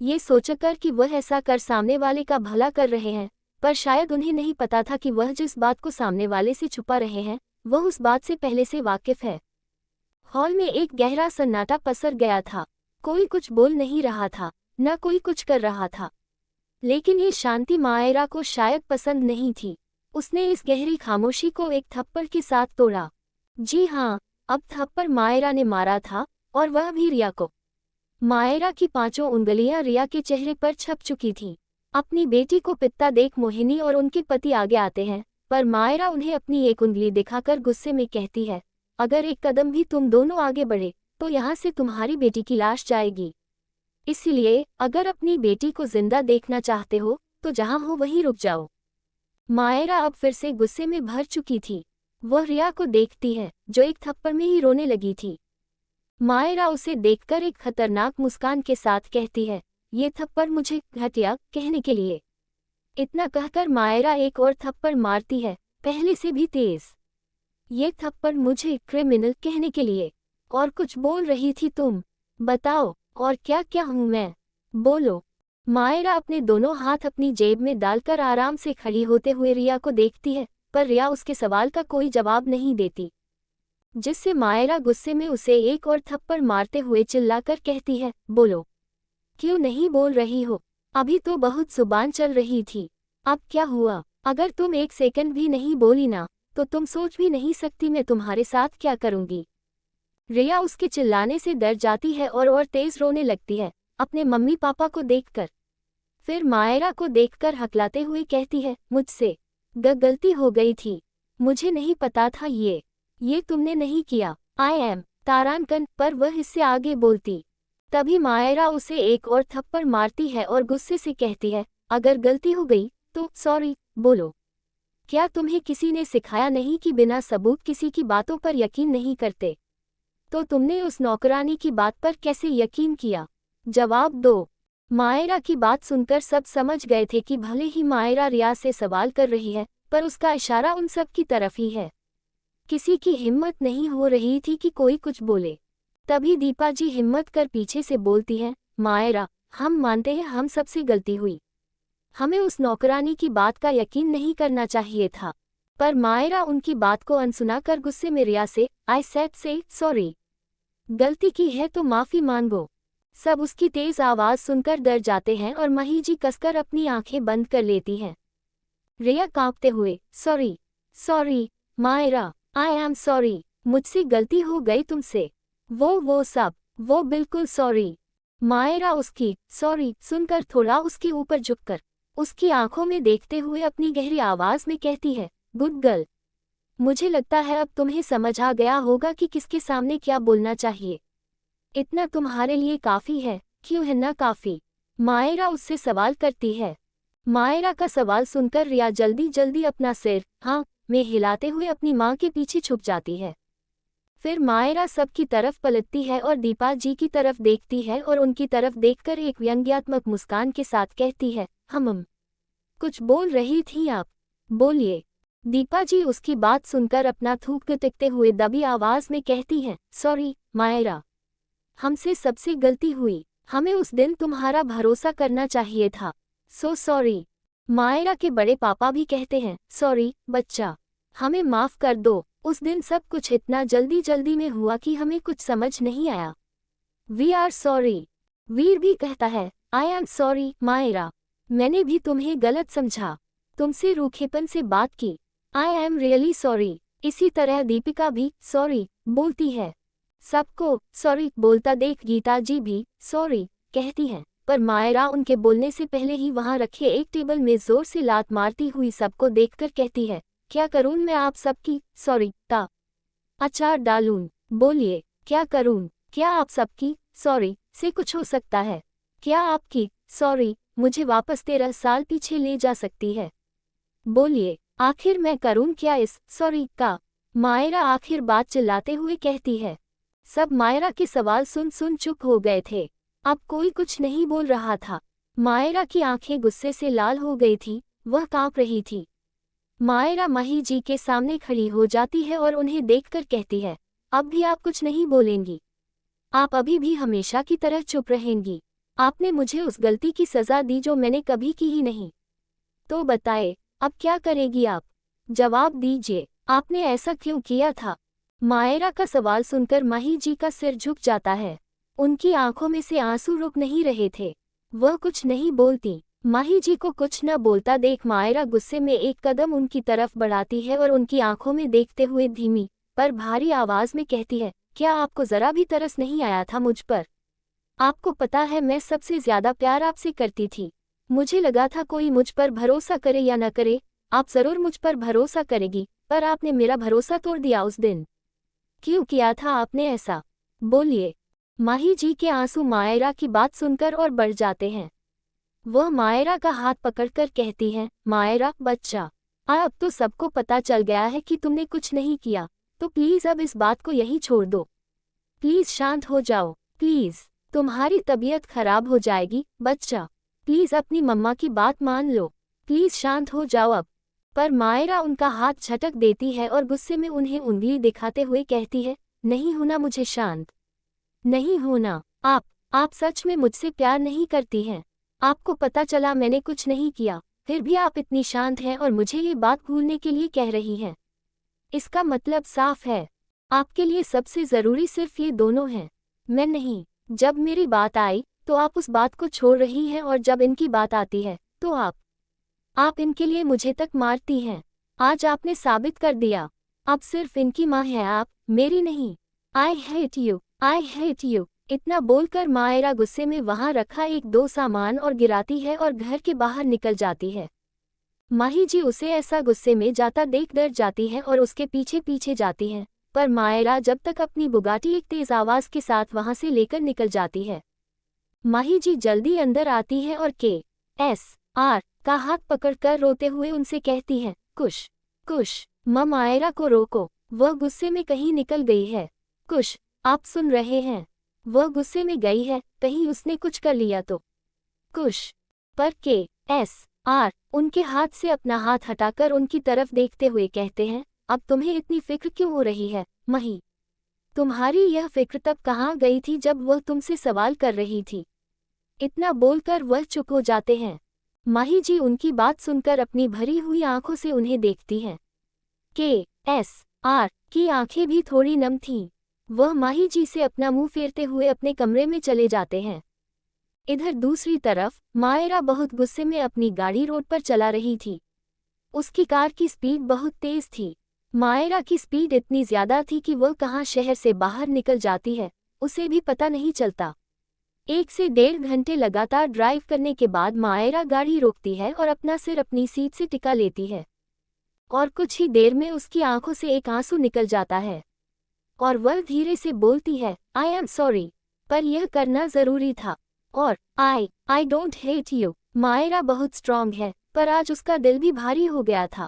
ये सोचकर कि वह ऐसा कर सामने वाले का भला कर रहे हैं, पर शायद उन्हें नहीं पता था कि वह जिस बात को सामने वाले से छुपा रहे हैं वह उस बात से पहले से वाकिफ है। हॉल में एक गहरा सन्नाटा पसर गया था। कोई कुछ बोल नहीं रहा था, न कोई कुछ कर रहा था। लेकिन ये शांति मायरा को शायद पसंद नहीं थी। उसने इस गहरी खामोशी को एक थप्पड़ के साथ तोड़ा। जी हाँ, अब थप्पड़ मायरा ने मारा था, और वह भी रिया को। मायरा की 5 उंगलियां रिया के चेहरे पर छप चुकी थीं। अपनी बेटी को पिता देख मोहिनी और उनके पति आगे आते हैं, पर मायरा उन्हें अपनी एक उंगली दिखाकर गुस्से में कहती है, अगर एक कदम भी तुम दोनों आगे बढ़े तो यहाँ से तुम्हारी बेटी की लाश जाएगी। इसलिए अगर अपनी बेटी को जिंदा देखना चाहते हो तो जहाँ हो वहीं रुक जाओ। मायरा अब फिर से गुस्से में भर चुकी थी। वह रिया को देखती है, जो एक थप्पड़ में ही रोने लगी थी। मायरा उसे देखकर एक खतरनाक मुस्कान के साथ कहती है, ये थप्पड़ मुझे घटिया कहने के लिए। इतना कहकर मायरा एक और थप्पड़ मारती है, पहले से भी तेज। ये थप्पड़ मुझे क्रिमिनल कहने के लिए। और कुछ बोल रही थी तुम? बताओ, और क्या क्या हूं मैं? बोलो। मायरा अपने दोनों हाथ अपनी जेब में डालकर आराम से खड़ी होते हुए रिया को देखती है, पर रिया उसके सवाल का कोई जवाब नहीं देती। जिससे मायरा गुस्से में उसे एक और थप्पड़ मारते हुए चिल्लाकर कहती है, बोलो। क्यों नहीं बोल रही हो? अभी तो बहुत जुबान चल रही थी। अब क्या हुआ? अगर तुम एक सेकंड भी नहीं बोली ना, तो तुम सोच भी नहीं सकती मैं तुम्हारे साथ क्या करूंगी। रिया उसके चिल्लाने से डर जाती है और तेज रोने लगती है, अपने मम्मी पापा को देखकर। फिर मायरा को देखकर हकलाते हुए कहती है, मुझसे गलती हो गई थी। मुझे नहीं पता था ये तुमने नहीं किया। आई एम तारांकन। पर वह इससे आगे बोलती। तभी मायरा उसे एक और थप्पड़ मारती है और गुस्से से कहती है, अगर गलती हो गई तो सॉरी बोलो। क्या तुम्हें किसी ने सिखाया नहीं कि बिना सबूत किसी की बातों पर यकीन नहीं करते? तो तुमने उस नौकरानी की बात पर कैसे यकीन किया? जवाब दो। मायरा की बात सुनकर सब समझ गए थे कि भले ही मायरा रिया से सवाल कर रही है, पर उसका इशारा उन सब की तरफ ही है। किसी की हिम्मत नहीं हो रही थी कि कोई कुछ बोले। तभी दीपा जी हिम्मत कर पीछे से बोलती है, मायरा, हम मानते हैं हम सबसे गलती हुई। हमें उस नौकरानी की बात का यकीन नहीं करना चाहिए था। पर मायरा उनकी बात को अनसुना कर गुस्से में रिया से, आई सेड से सॉरी। गलती की है तो माफी मांगो। सब उसकी तेज आवाज सुनकर डर जाते हैं और मही जी कसकर अपनी आंखें बंद कर लेती हैं। रिया कांपते हुए, sorry Myra, I am sorry. मुझसे गलती हो गई तुमसे। वो बिल्कुल सॉरी। मायरा उसकी सॉरी सुनकर थोड़ा उसके ऊपर झुककर उसकी आंखों में देखते हुए अपनी गहरी आवाज में कहती है, गुड गर्ल। मुझे लगता है अब तुम्हें समझ आ गया होगा कि किसके सामने क्या बोलना चाहिए। इतना तुम्हारे लिए काफी है, क्यों है ना काफी? मायरा उससे सवाल करती है। मायरा का सवाल सुनकर रिया जल्दी जल्दी अपना सिर हाँ में हिलाते हुए अपनी माँ के पीछे छुप जाती है। फिर मायरा सबकी तरफ पलटती है और दीपा जी की तरफ देखती है और उनकी तरफ देखकर एक व्यंग्यात्मक मुस्कान के साथ कहती है, हम कुछ बोल रही थी आप? बोलिए। दीपा जी उसकी बात सुनकर अपना थूक टिकते हुए दबी आवाज में कहती हैं, सॉरी मायरा, हमसे सबसे गलती हुई। हमें उस दिन तुम्हारा भरोसा करना चाहिए था। So sorry. मायरा के बड़े पापा भी कहते हैं, सॉरी बच्चा, हमें माफ कर दो। उस दिन सब कुछ इतना जल्दी जल्दी में हुआ कि हमें कुछ समझ नहीं आया। We are sorry. वीर भी कहता है, आई एम सॉरी मायरा, मैंने भी तुम्हें गलत समझा, तुमसे रूखेपन से बात की। I am really sorry. इसी तरह दीपिका भी सॉरी बोलती है। सबको सॉरी बोलता देख गीता जी भी सॉरी कहती हैं, पर मायरा उनके बोलने से पहले ही वहां रखे एक टेबल में जोर से लात मारती हुई सबको देखकर कहती है, क्या करूं मैं आप सबकी सॉरी का अचार डालूं? बोलिए, क्या करूं? क्या आप सबकी सॉरी से कुछ हो सकता है? क्या आपकी सॉरी मुझे वापस 13 साल पीछे ले जा सकती है? बोलिए, आखिर मैं करूं क्या इस सॉरी का? मायरा आखिर बात चिल्लाते हुए कहती है। सब मायरा के सवाल सुन सुन चुप हो गए थे। अब कोई कुछ नहीं बोल रहा था। मायरा की आंखें गुस्से से लाल हो गई थी, वह कांप रही थी। मायरा मही जी के सामने खड़ी हो जाती है और उन्हें देखकर कहती है, अब भी आप कुछ नहीं बोलेंगी? आप अभी भी हमेशा की तरह चुप रहेंगी? आपने मुझे उस गलती की सजा दी जो मैंने कभी की ही नहीं। तो बताए, अब क्या करेगी आप? जवाब दीजिए, आपने ऐसा क्यों किया था? मायरा का सवाल सुनकर माही जी का सिर झुक जाता है। उनकी आंखों में से आंसू रुक नहीं रहे थे। वह कुछ नहीं बोलती। माही जी को कुछ न बोलता देख मायरा गुस्से में एक कदम उनकी तरफ बढ़ाती है और उनकी आंखों में देखते हुए धीमी पर भारी आवाज में कहती है, क्या आपको जरा भी तरस नहीं आया था मुझ पर? आपको पता है मैं सबसे ज्यादा प्यार आपसे करती थी। मुझे लगा था कोई मुझ पर भरोसा करे या न करे, आप जरूर मुझ पर भरोसा करेगी, पर आपने मेरा भरोसा तोड़ दिया उस दिन। क्यों किया था आपने ऐसा? बोलिए। माही जी के आंसू मायरा की बात सुनकर और बढ़ जाते हैं। वह मायरा का हाथ पकड़कर कहती है, मायरा बच्चा, अब तो सबको पता चल गया है कि तुमने कुछ नहीं किया, तो प्लीज अब इस बात को यहीं छोड़ दो। प्लीज शांत हो जाओ, प्लीज। तुम्हारी तबीयत खराब हो जाएगी बच्चा। प्लीज अपनी मम्मा की बात मान लो। प्लीज शांत हो जाओ अब। पर मायरा उनका हाथ झटक देती है और गुस्से में उन्हें उंगली दिखाते हुए कहती है, नहीं होना मुझे शांत। नहीं होना। आप सच में मुझसे प्यार नहीं करती हैं। आपको पता चला मैंने कुछ नहीं किया, फिर भी आप इतनी शांत हैं और मुझे ये बात भूलने के लिए कह रही हैं। इसका मतलब साफ है, आपके लिए सबसे जरूरी सिर्फ ये दोनों हैं, मैं नहीं। जब मेरी बात आई तो आप उस बात को छोड़ रही हैं और जब इनकी बात आती है तो आप इनके लिए मुझे तक मारती हैं। आज आपने साबित कर दिया। अब सिर्फ इनकी माँ है आप, मेरी नहीं। I hate you, I hate you. इतना बोलकर मायरा गुस्से में वहां रखा एक दो सामान और गिराती है और घर के बाहर निकल जाती है। माही जी उसे ऐसा गुस्से में जाता देख डर जाती है और उसके पीछे पीछे जाती है, पर मायरा जब तक अपनी बुगाटी एक तेज आवाज के साथ वहां से लेकर निकल जाती है। माही जी जल्दी अंदर आती है और KSR का हाथ पकड़कर रोते हुए उनसे कहती है, कुश मायरा को रोको, वह गुस्से में कहीं निकल गई है। कुश, आप सुन रहे हैं? वह गुस्से में गई है, कहीं उसने कुछ कर लिया तो। कुश। पर KSR उनके हाथ से अपना हाथ हटाकर उनकी तरफ देखते हुए कहते हैं, अब तुम्हें इतनी फिक्र क्यों हो रही है मही? तुम्हारी यह फिक्र तब कहाँ गई थी जब वह तुमसे सवाल कर रही थी? इतना बोलकर वह चुप हो जाते हैं। माही जी उनकी बात सुनकर अपनी भरी हुई आंखों से उन्हें देखती हैं। KSR की आंखें भी थोड़ी नम थीं। वह माही जी से अपना मुंह फेरते हुए अपने कमरे में चले जाते हैं। इधर दूसरी तरफ मायरा बहुत गुस्से में अपनी गाड़ी रोड पर चला रही थी। उसकी कार की स्पीड बहुत तेज थी। मायरा की स्पीड इतनी ज्यादा थी कि वह कहाँ शहर से बाहर निकल जाती है उसे भी पता नहीं चलता। 1 से 1.5 घंटे लगातार ड्राइव करने के बाद मायरा गाड़ी रोकती है और अपना सिर अपनी सीट से टिका लेती है, और कुछ ही देर में उसकी आंखों से एक आंसू निकल जाता है और वह धीरे से बोलती है, आई एम सॉरी, पर यह करना जरूरी था। और I don't hate you. Myra बहुत स्ट्रांग है, पर आज उसका दिल भी भारी हो गया था।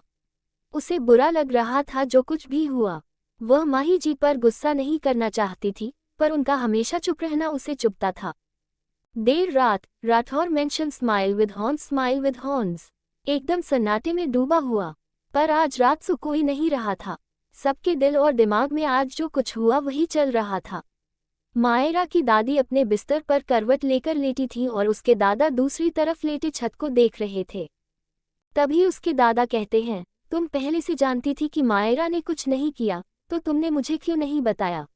उसे बुरा लग रहा था जो कुछ भी हुआ। वह माही जी पर गुस्सा नहीं करना चाहती थी, पर उनका हमेशा चुप रहना उसे चुभता था। देर रात Rathore mention smile with horns एकदम सन्नाटे में डूबा हुआ, पर आज रात से कोई नहीं रहा था। सबके दिल और दिमाग में आज जो कुछ हुआ वही चल रहा था। मायरा की दादी अपने बिस्तर पर करवट लेकर लेटी थी और उसके दादा दूसरी तरफ लेटे छत को देख रहे थे। तभी उसके दादा कहते हैं, तुम पहले से जानती थी कि मायरा ने कुछ नहीं किया, तो तुमने मुझे क्यों नहीं बताया?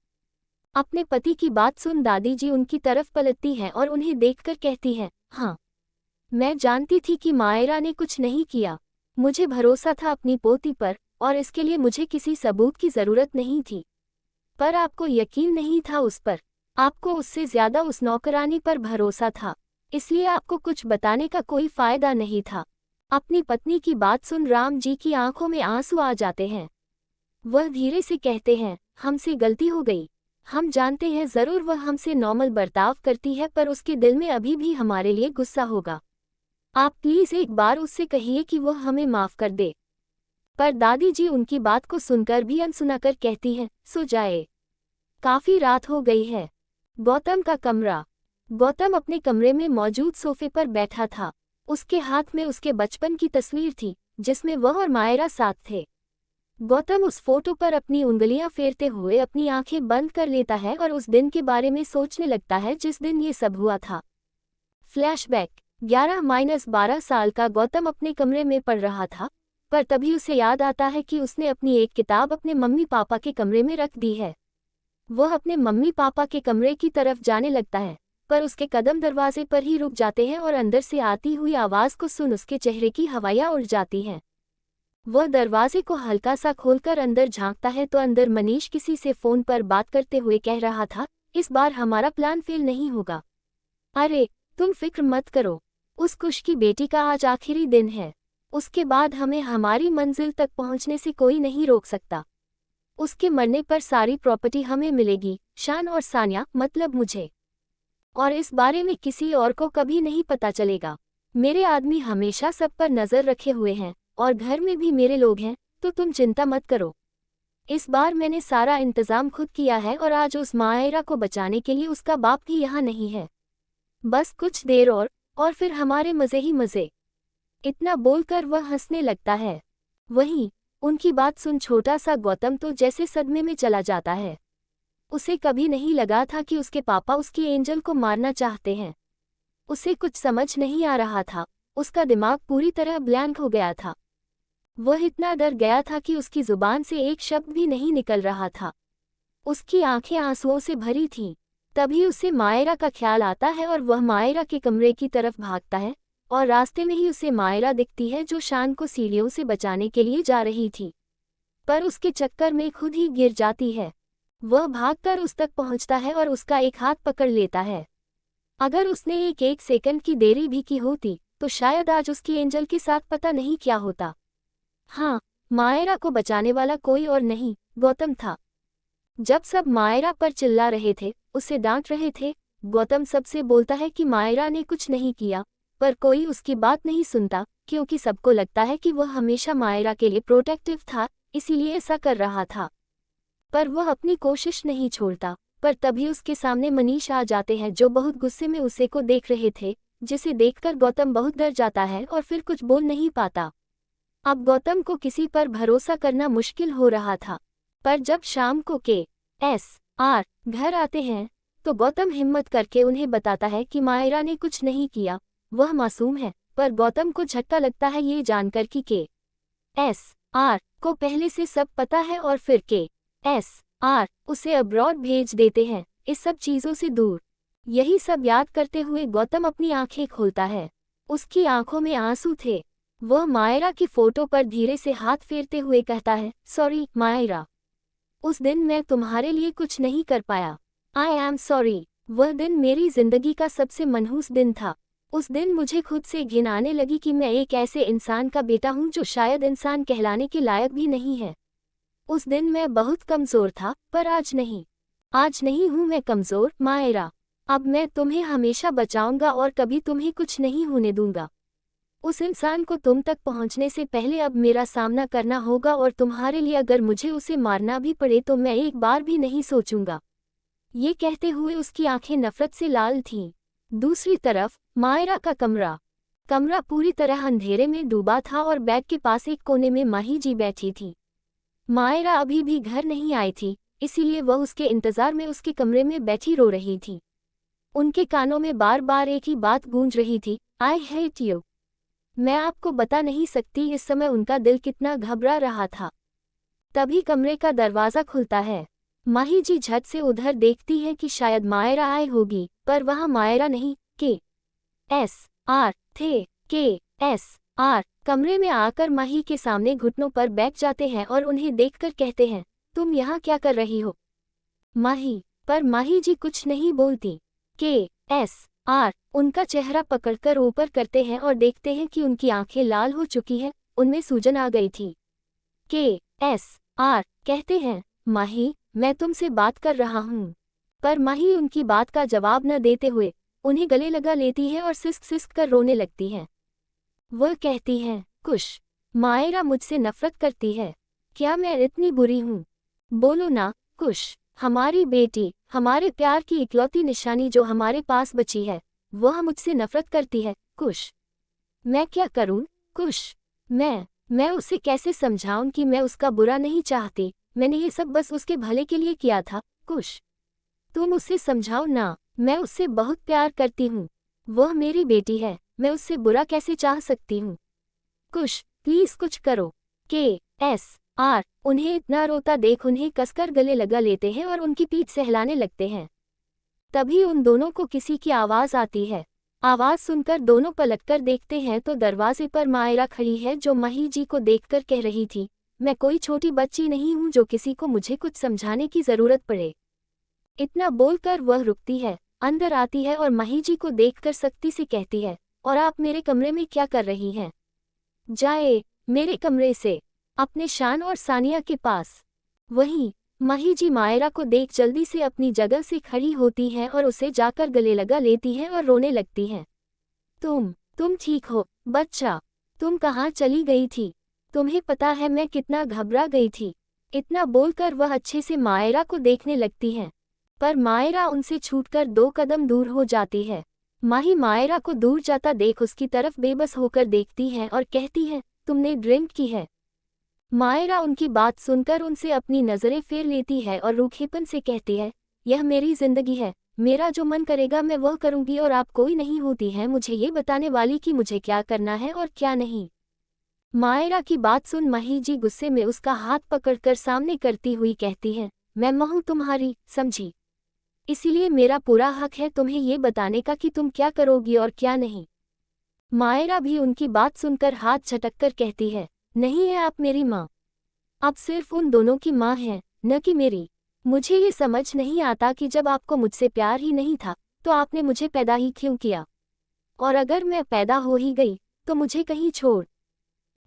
अपने पति की बात सुन दादी जी उनकी तरफ पलटती हैं और उन्हें देखकर कहती हैं, हाँ, मैं जानती थी कि मायरा ने कुछ नहीं किया। मुझे भरोसा था अपनी पोती पर और इसके लिए मुझे किसी सबूत की जरूरत नहीं थी। पर आपको यकीन नहीं था उस पर। आपको उससे ज्यादा उस नौकरानी पर भरोसा था, इसलिए आपको कुछ बताने का कोई फायदा नहीं था। अपनी पत्नी की बात सुन राम जी की आंखों में आंसू आ जाते हैं। वह धीरे से कहते हैं, हमसे गलती हो गई। हम जानते हैं जरूर वह हमसे नॉर्मल बर्ताव करती है, पर उसके दिल में अभी भी हमारे लिए गुस्सा होगा। आप प्लीज एक बार उससे कहिए कि वह हमें माफ कर दे। पर दादी जी उनकी बात को सुनकर भी अनसुना कर कहती हैं, सो जाए, काफी रात हो गई है। गौतम का कमरा। गौतम अपने कमरे में मौजूद सोफे पर बैठा था। उसके हाथ में उसके बचपन की तस्वीर थी जिसमें वह और मायरा साथ थे। गौतम उस फोटो पर अपनी उंगलियां फेरते हुए अपनी आंखें बंद कर लेता है और उस दिन के बारे में सोचने लगता है जिस दिन ये सब हुआ था। फ्लैशबैक। 11-12 साल का गौतम अपने कमरे में पढ़ रहा था, पर तभी उसे याद आता है कि उसने अपनी एक किताब अपने मम्मी पापा के कमरे में रख दी है। वह अपने मम्मी पापा के कमरे की तरफ जाने लगता है, पर उसके कदम दरवाजे पर ही रुक जाते हैं और अंदर से आती हुई आवाज़ को सुन उसके चेहरे की हवाइयाँ उड़ जाती हैं। वह दरवाजे को हल्का सा खोलकर अंदर झांकता है तो अंदर मनीष किसी से फ़ोन पर बात करते हुए कह रहा था, इस बार हमारा प्लान फेल नहीं होगा। अरे तुम फिक्र मत करो, उस कुश की बेटी का आज आखिरी दिन है, उसके बाद हमें हमारी मंजिल तक पहुंचने से कोई नहीं रोक सकता। उसके मरने पर सारी प्रॉपर्टी हमें मिलेगी, शान और सानिया मतलब मुझे, और इस बारे में किसी और को कभी नहीं पता चलेगा। मेरे आदमी हमेशा सब पर नज़र रखे हुए हैं और घर में भी मेरे लोग हैं, तो तुम चिंता मत करो। इस बार मैंने सारा इंतज़ाम खुद किया है और आज उस मायरा को बचाने के लिए उसका बाप भी यहाँ नहीं है। बस कुछ देर और फिर हमारे मज़े ही मज़े। इतना बोलकर वह हंसने लगता है। वहीं उनकी बात सुन छोटा सा गौतम तो जैसे सदमे में चला जाता है। उसे कभी नहीं लगा था कि उसके पापा उसकी एंजल को मारना चाहते हैं। उसे कुछ समझ नहीं आ रहा था, उसका दिमाग पूरी तरह ब्लैंक हो गया था। वह इतना डर गया था कि उसकी जुबान से एक शब्द भी नहीं निकल रहा था। उसकी आंखें आंसुओं से भरी थीं। तभी उसे मायरा का ख्याल आता है और वह मायरा के कमरे की तरफ भागता है और रास्ते में ही उसे मायरा दिखती है जो शान को सीढ़ियों से बचाने के लिए जा रही थी, पर उसके चक्कर में खुद ही गिर जाती है। वह भागकर उस तक पहुंचता है और उसका एक हाथ पकड़ लेता है। अगर उसने एक सेकंड की देरी भी की होती तो शायद आज उसकी एंजल के साथ पता नहीं क्या होता। हाँ, मायरा को बचाने वाला कोई और नहीं, गौतम था। जब सब मायरा पर चिल्ला रहे थे, उसे डांट रहे थे, गौतम सबसे बोलता है कि मायरा ने कुछ नहीं किया, पर कोई उसकी बात नहीं सुनता क्योंकि सबको लगता है कि वह हमेशा मायरा के लिए प्रोटेक्टिव था, इसीलिए ऐसा कर रहा था। पर वह अपनी कोशिश नहीं छोड़ता। पर तभी उसके सामने मनीष आ जाते हैं जो बहुत गुस्से में उसे को देख रहे थे, जिसे देखकर गौतम बहुत डर जाता है और फिर कुछ बोल नहीं पाता। अब गौतम को किसी पर भरोसा करना मुश्किल हो रहा था, पर जब शाम को KSR घर आते हैं तो गौतम हिम्मत करके उन्हें बताता है कि मायरा ने कुछ नहीं किया, वह मासूम है। पर गौतम को झटका लगता है ये जानकर कि KSR को पहले से सब पता है और फिर KSR उसे अब्रॉड भेज देते हैं, इस सब चीज़ों से दूर। यही सब याद करते हुए गौतम अपनी आंखें खोलता है। उसकी आंखों में आंसू थे। वह मायरा की फोटो पर धीरे से हाथ फेरते हुए कहता है, सॉरी मायरा, उस दिन मैं तुम्हारे लिए कुछ नहीं कर पाया। आई एम सॉरी। वह दिन मेरी जिंदगी का सबसे मनहूस दिन था। उस दिन मुझे खुद से घिन आने लगी कि मैं एक ऐसे इंसान का बेटा हूँ जो शायद इंसान कहलाने के लायक भी नहीं है। उस दिन मैं बहुत कमज़ोर था, पर आज नहीं हूँ मैं कमज़ोर मायरा। अब मैं तुम्हें हमेशा बचाऊंगा और कभी तुम्हें कुछ नहीं होने दूंगा। उस इंसान को तुम तक पहुंचने से पहले अब मेरा सामना करना होगा और तुम्हारे लिए अगर मुझे उसे मारना भी पड़े तो मैं एक बार भी नहीं सोचूंगा। ये कहते हुए उसकी आंखें नफरत से लाल थीं। दूसरी तरफ मायरा का कमरा पूरी तरह अंधेरे में डूबा था और बेड के पास एक कोने में माही जी बैठी थी। मायरा अभी भी घर नहीं आई थी, इसीलिए वह उसके इंतजार में उसके कमरे में बैठी रो रही थी। उनके कानों में बार बार एक ही बात गूंज रही थी, आई हेट यू। मैं आपको बता नहीं सकती इस समय उनका दिल कितना घबरा रहा था। तभी कमरे का दरवाज़ा खुलता है। माही जी झट से उधर देखती है कि शायद मायरा आई होगी, पर वहाँ मायरा नहीं, KSR थे। KSR कमरे में आकर माही के सामने घुटनों पर बैठ जाते हैं और उन्हें देखकर कहते हैं, तुम यहाँ क्या कर रही हो माही? पर माही जी कुछ नहीं बोलती। KSR उनका चेहरा पकड़कर ऊपर करते हैं और देखते हैं कि उनकी आंखें लाल हो चुकी हैं, उनमें सूजन आ गई थी। KSR कहते हैं, माही मैं तुमसे बात कर रहा हूँ। पर माही उनकी बात का जवाब न देते हुए उन्हें गले लगा लेती है और सिसक कर रोने लगती है। वह कहती हैं, कुश, मायरा मुझसे नफरत करती है। क्या मैं इतनी बुरी हूँ? बोलो ना कुश, हमारी बेटी, हमारे प्यार की इकलौती निशानी जो हमारे पास बची है, वह मुझसे नफरत करती है। कुश, मैं क्या करूं? कुश, मैं उसे कैसे समझाऊं कि मैं उसका बुरा नहीं चाहती, मैंने ये सब बस उसके भले के लिए किया था। कुश, तुम उसे समझाओ ना, मैं उससे बहुत प्यार करती हूँ। वह मेरी बेटी है, मैं उससे बुरा कैसे चाह सकती हूँ? कुश, प्लीज कुछ करो। KSR उन्हें इतना रोता देख उन्हें कसकर गले लगा लेते हैं और उनकी पीठ सहलाने लगते हैं। तभी उन दोनों को किसी की आवाज़ आती है। आवाज़ सुनकर दोनों पलटकर देखते हैं तो दरवाजे पर मायरा खड़ी है, जो माही जी को देखकर कह रही थी, मैं कोई छोटी बच्ची नहीं हूँ जो किसी को मुझे कुछ समझाने की ज़रूरत पड़े। इतना बोलकर वह रुकती है, अंदर आती है और माही जी को देखकर सख्ती से कहती है, और आप मेरे कमरे में क्या कर रही हैं? जाए मेरे कमरे से, अपने शान और सानिया के पास। वहीं माही जी मायरा को देख जल्दी से अपनी जगह से खड़ी होती हैं और उसे जाकर गले लगा लेती हैं और रोने लगती हैं। तुम ठीक हो बच्चा? तुम कहाँ चली गई थी? तुम्हें पता है मैं कितना घबरा गई थी। इतना बोलकर वह अच्छे से मायरा को देखने लगती हैं, पर मायरा उनसे छूटकर 2 कदम दूर हो जाती है। माही मायरा को दूर जाता देख उसकी तरफ बेबस होकर देखती है और कहती है, तुमने ड्रिंक की है? मायरा उनकी बात सुनकर उनसे अपनी नज़रें फेर लेती है और रूखेपन से कहती है, यह मेरी जिंदगी है, मेरा जो मन करेगा मैं वह करूंगी और आप कोई नहीं होती हैं मुझे ये बताने वाली कि मुझे क्या करना है और क्या नहीं। मायरा की बात सुन माही जी गुस्से में उसका हाथ पकड़कर सामने करती हुई कहती है, मैं मां हूं तुम्हारी, समझी? इसीलिए मेरा पूरा हक है तुम्हें ये बताने का कि तुम क्या करोगी और क्या नहीं। मायरा भी उनकी बात सुनकर हाथ झटककर कहती है, नहीं है आप मेरी माँ, आप सिर्फ उन दोनों की माँ हैं, न कि मेरी। मुझे ये समझ नहीं आता कि जब आपको मुझसे प्यार ही नहीं था तो आपने मुझे पैदा ही क्यों किया, और अगर मैं पैदा हो ही गई तो मुझे कहीं छोड़।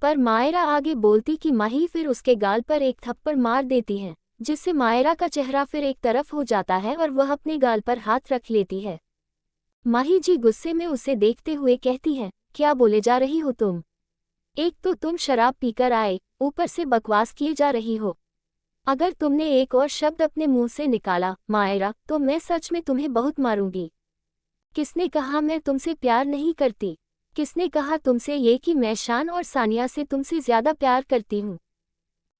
पर मायरा आगे बोलती कि माही फिर उसके गाल पर एक थप्पड़ मार देती है, जिससे मायरा का चेहरा फिर एक तरफ हो जाता है और वह अपने गाल पर हाथ रख लेती है। माही जी गुस्से में उसे देखते हुए कहती है, क्या बोले जा रही हो तुम? एक तो तुम शराब पीकर आए, ऊपर से बकवास किए जा रही हो। अगर तुमने एक और शब्द अपने मुंह से निकाला मायरा, तो मैं सच में तुम्हें बहुत मारूंगी। किसने कहा मैं तुमसे प्यार नहीं करती? किसने कहा तुमसे ये कि मैं शान और सानिया से तुमसे ज्यादा प्यार करती हूँ?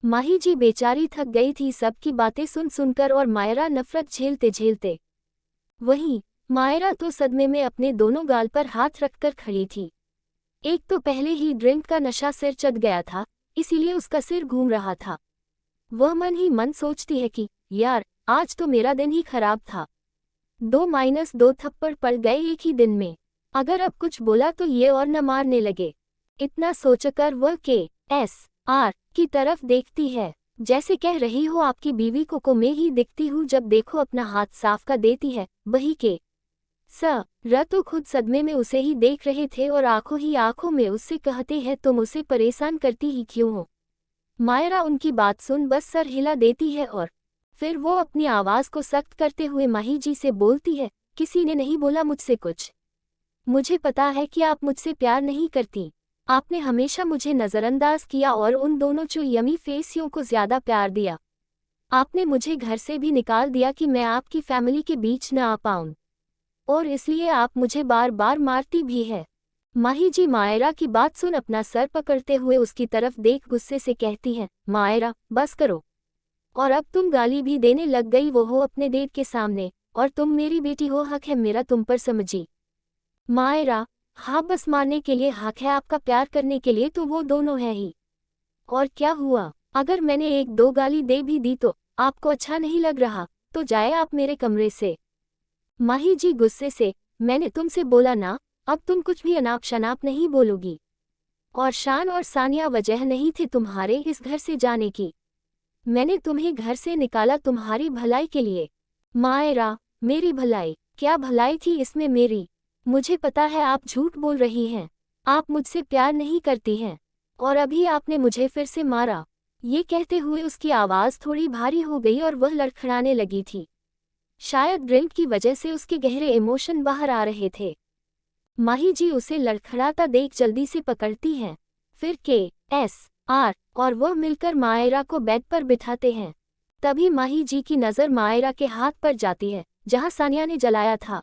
माही जी बेचारी थक गई थी सबकी बातें सुन सुनकर और मायरा नफरत झेलते झेलते। वहीं मायरा तो सदमे में अपने दोनों गाल पर हाथ रखकर खड़ी थी। एक तो पहले ही ड्रिंक का नशा सिर चढ़ गया था, इसीलिए उसका सिर घूम रहा था। वह मन ही मन सोचती है कि यार आज तो मेरा दिन ही खराब था, 2-2 थप्पड़ पड़ गए एक ही दिन में। अगर अब कुछ बोला तो ये और न मारने लगे। इतना सोचकर वह KSR की तरफ देखती है, जैसे कह रही हो आपकी बीवी को मैं ही दिखती हूँ जब देखो अपना हाथ साफ कर देती है। वही KSR तो खुद सदमे में उसे ही देख रहे थे और आंखों ही आंखों में उससे कहते हैं, तुम उसे परेशान करती ही क्यों हो? मायरा उनकी बात सुन बस सर हिला देती है और फिर वो अपनी आवाज़ को सख्त करते हुए माही जी से बोलती है, किसी ने नहीं बोला मुझसे कुछ। मुझे पता है कि आप मुझसे प्यार नहीं करती। आपने हमेशा मुझे नज़रअंदाज किया और उन दोनों यमी फेसियों को ज़्यादा प्यार दिया। आपने मुझे घर से भी निकाल दिया कि मैं आपकी फैमिली के बीच न आ पाऊँ, और इसलिए आप मुझे बार बार मारती भी है। माही जी मायरा की बात सुन अपना सर पकड़ते हुए उसकी तरफ देख गुस्से से कहती हैं, मायरा बस करो, और अब तुम गाली भी देने लग गई, वो हो अपने डेट के सामने, और तुम मेरी बेटी हो, हक है मेरा तुम पर, समझी? मायरा हाँ बस मारने के लिए हक है आपका, प्यार करने के लिए तो वो दोनों है ही। और क्या हुआ, अगर मैंने 1-2 गाली दे भी दी तो आपको अच्छा नहीं लग रहा तो जाए आप मेरे कमरे से। माही जी गुस्से से, मैंने तुमसे बोला ना, अब तुम कुछ भी अनाप शनाप नहीं बोलोगी। और शान और सानिया वजह नहीं थे तुम्हारे इस घर से जाने की। मैंने तुम्हें घर से निकाला तुम्हारी भलाई के लिए। मायरा मेरी भलाई? क्या भलाई थी इसमें मेरी? मुझे पता है आप झूठ बोल रही हैं, आप मुझसे प्यार नहीं करती हैं, और अभी आपने मुझे फिर से मारा। ये कहते हुए उसकी आवाज़ थोड़ी भारी हो गई और वह लड़खड़ाने लगी थी। शायद ड्रिंक की वजह से उसके गहरे इमोशन बाहर आ रहे थे। माही जी उसे लड़खड़ाता देख जल्दी से पकड़ती हैं, फिर KSR और वह मिलकर मायरा को बेड पर बिठाते हैं। तभी माही जी की नज़र मायरा के हाथ पर जाती है जहां सानिया ने जलाया था।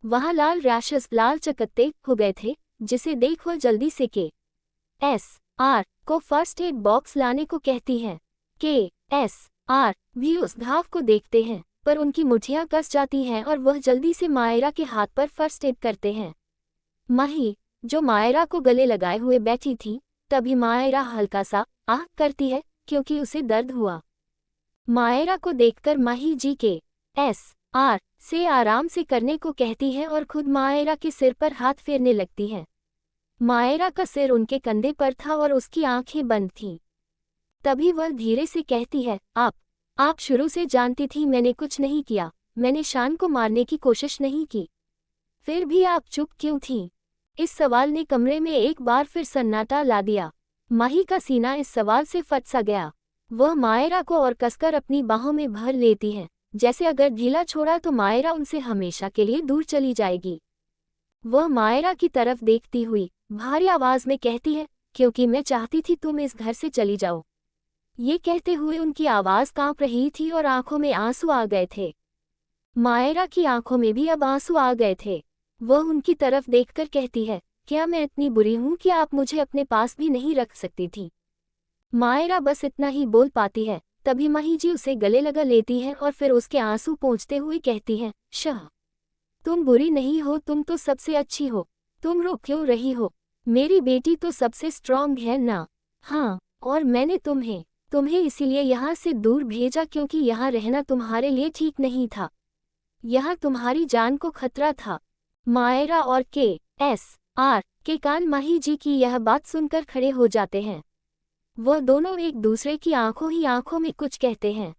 वहां लाल रैशेस, लाल चकत्ते हो गए थे, जिसे देख वह जल्दी से KSR को फर्स्ट एड बॉक्स लाने को कहती हैं। KSR भी उस घाव को देखते हैं, पर उनकी मुठ्ठियां कस जाती हैं और वह जल्दी से मायरा के हाथ पर फर्स्ट एड करते हैं। माही जो मायरा को गले लगाए हुए बैठी थी, तभी मायरा हल्का सा आह करती है क्योंकि उसे दर्द हुआ। मायरा को देखकर माही जी के एस आर से आराम से करने को कहती है और खुद मायरा के सिर पर हाथ फेरने लगती है। मायरा का सिर उनके कंधे पर था और उसकी आंखें बंद थीं। तभी वह धीरे से कहती है, आप शुरू से जानती थी मैंने कुछ नहीं किया, मैंने शान को मारने की कोशिश नहीं की। फिर भी आप चुप क्यों थीं? इस सवाल ने कमरे में एक बार फिर सन्नाटा ला दिया। माही का सीना इस सवाल से फट सा गया। वह मायरा को और कसकर अपनी बाहों में भर लेती है, जैसे अगर ढीला छोड़ा तो मायरा उनसे हमेशा के लिए दूर चली जाएगी। वह मायरा की तरफ देखती हुई भारी आवाज में कहती है, क्योंकि मैं चाहती थी तुम इस घर से चली जाओ। ये कहते हुए उनकी आवाज कांप रही थी और आंखों में आंसू आ गए थे। मायरा की आंखों में भी अब आंसू आ गए थे। वह उनकी तरफ देखकर कहती है, क्या मैं इतनी बुरी हूं कि आप मुझे अपने पास भी नहीं रख सकती थी? मायरा बस इतना ही बोल पाती है। तभी माही जी उसे गले लगा लेती है और फिर उसके आंसू पोंछते हुए कहती हैं, शाह, तुम बुरी नहीं हो, तुम तो सबसे अच्छी हो। तुम रो क्यों रही हो? मेरी बेटी तो सबसे स्ट्रांग है ना? हाँ, और मैंने तुम्हें इसीलिए यहाँ से दूर भेजा क्योंकि यहाँ रहना तुम्हारे लिए ठीक नहीं था। यहाँ तुम्हारी जान को खतरा था। मायरा और के एस आर के कान माही जी की यह बात सुनकर खड़े हो जाते हैं। वह दोनों एक दूसरे की आंखों ही आंखों में कुछ कहते हैं।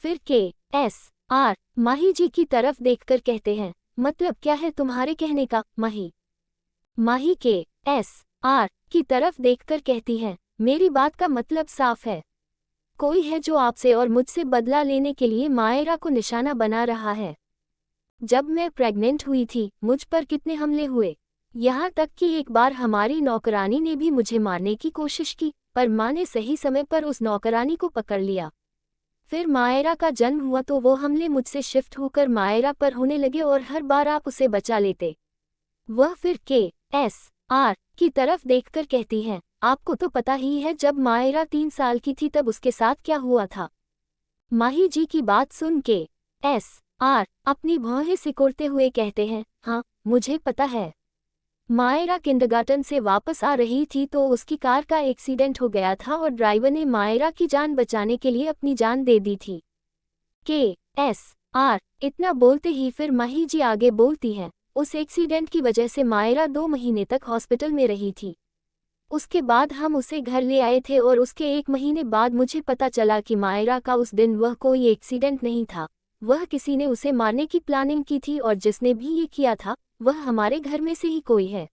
फिर के एस आर माही जी की तरफ देखकर कहते हैं, मतलब क्या है तुम्हारे कहने का, माही? माही के एस आर की तरफ देखकर कहती है, मेरी बात का मतलब साफ है। कोई है जो आपसे और मुझसे बदला लेने के लिए मायरा को निशाना बना रहा है। जब मैं प्रेग्नेंट हुई थी, मुझ पर कितने हमले हुए। यहाँ तक कि एक बार हमारी नौकरानी ने भी मुझे मारने की कोशिश की, पर माँ ने सही समय पर उस नौकरानी को पकड़ लिया। फिर मायरा का जन्म हुआ तो वो हमले मुझसे शिफ्ट होकर मायरा पर होने लगे और हर बार आप उसे बचा लेते। वह फिर के एस आर की तरफ देखकर कहती हैं, आपको तो पता ही है जब मायरा 3 साल की थी तब उसके साथ क्या हुआ था। माही जी की बात सुन के एस आर अपनी भौहें सिकोड़ते हुए कहते हैं, हाँ मुझे पता है। मायरा किंडरगार्टन से वापस आ रही थी तो उसकी कार का एक्सीडेंट हो गया था और ड्राइवर ने मायरा की जान बचाने के लिए अपनी जान दे दी थी। के एस आर इतना बोलते ही फिर माही जी आगे बोलती हैं, उस एक्सीडेंट की वजह से मायरा 2 महीने तक हॉस्पिटल में रही थी। उसके बाद हम उसे घर ले आए थे और उसके 1 महीने बाद मुझे पता चला कि मायरा का उस दिन वह कोई एक्सीडेंट नहीं था, वह किसी ने उसे मारने की प्लानिंग की थी और जिसने भी ये किया था वह हमारे घर में से ही कोई है।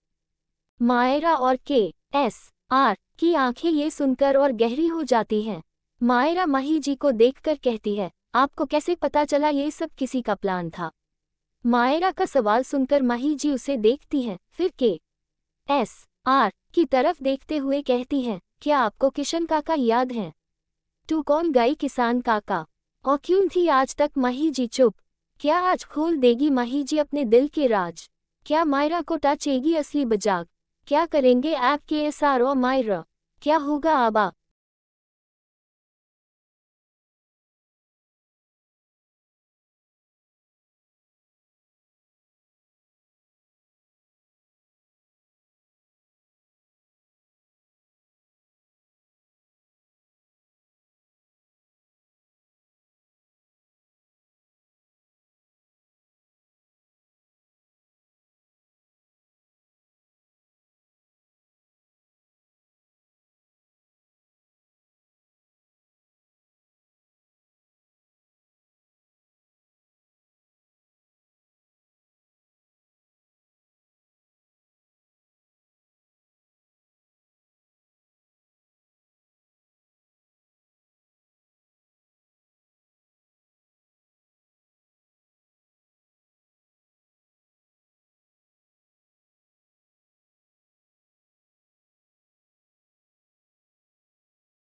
मायरा और के एस आर की आंखें ये सुनकर और गहरी हो जाती हैं। मायरा माही जी को देखकर कहती है, आपको कैसे पता चला ये सब किसी का प्लान था? मायरा का सवाल सुनकर माही जी उसे देखती हैं, फिर के एस आर की तरफ देखते हुए कहती हैं, क्या आपको किशन काका याद हैं? तू कौन गई किसान काका? और क्यों थी आज तक माही जी चुप? क्या आज खोल देगी माही जी अपने दिल के राज? क्या मायरा को टचेगी असली बजाग? क्या करेंगे आप के एस आर और मायरा? क्या होगा आबा?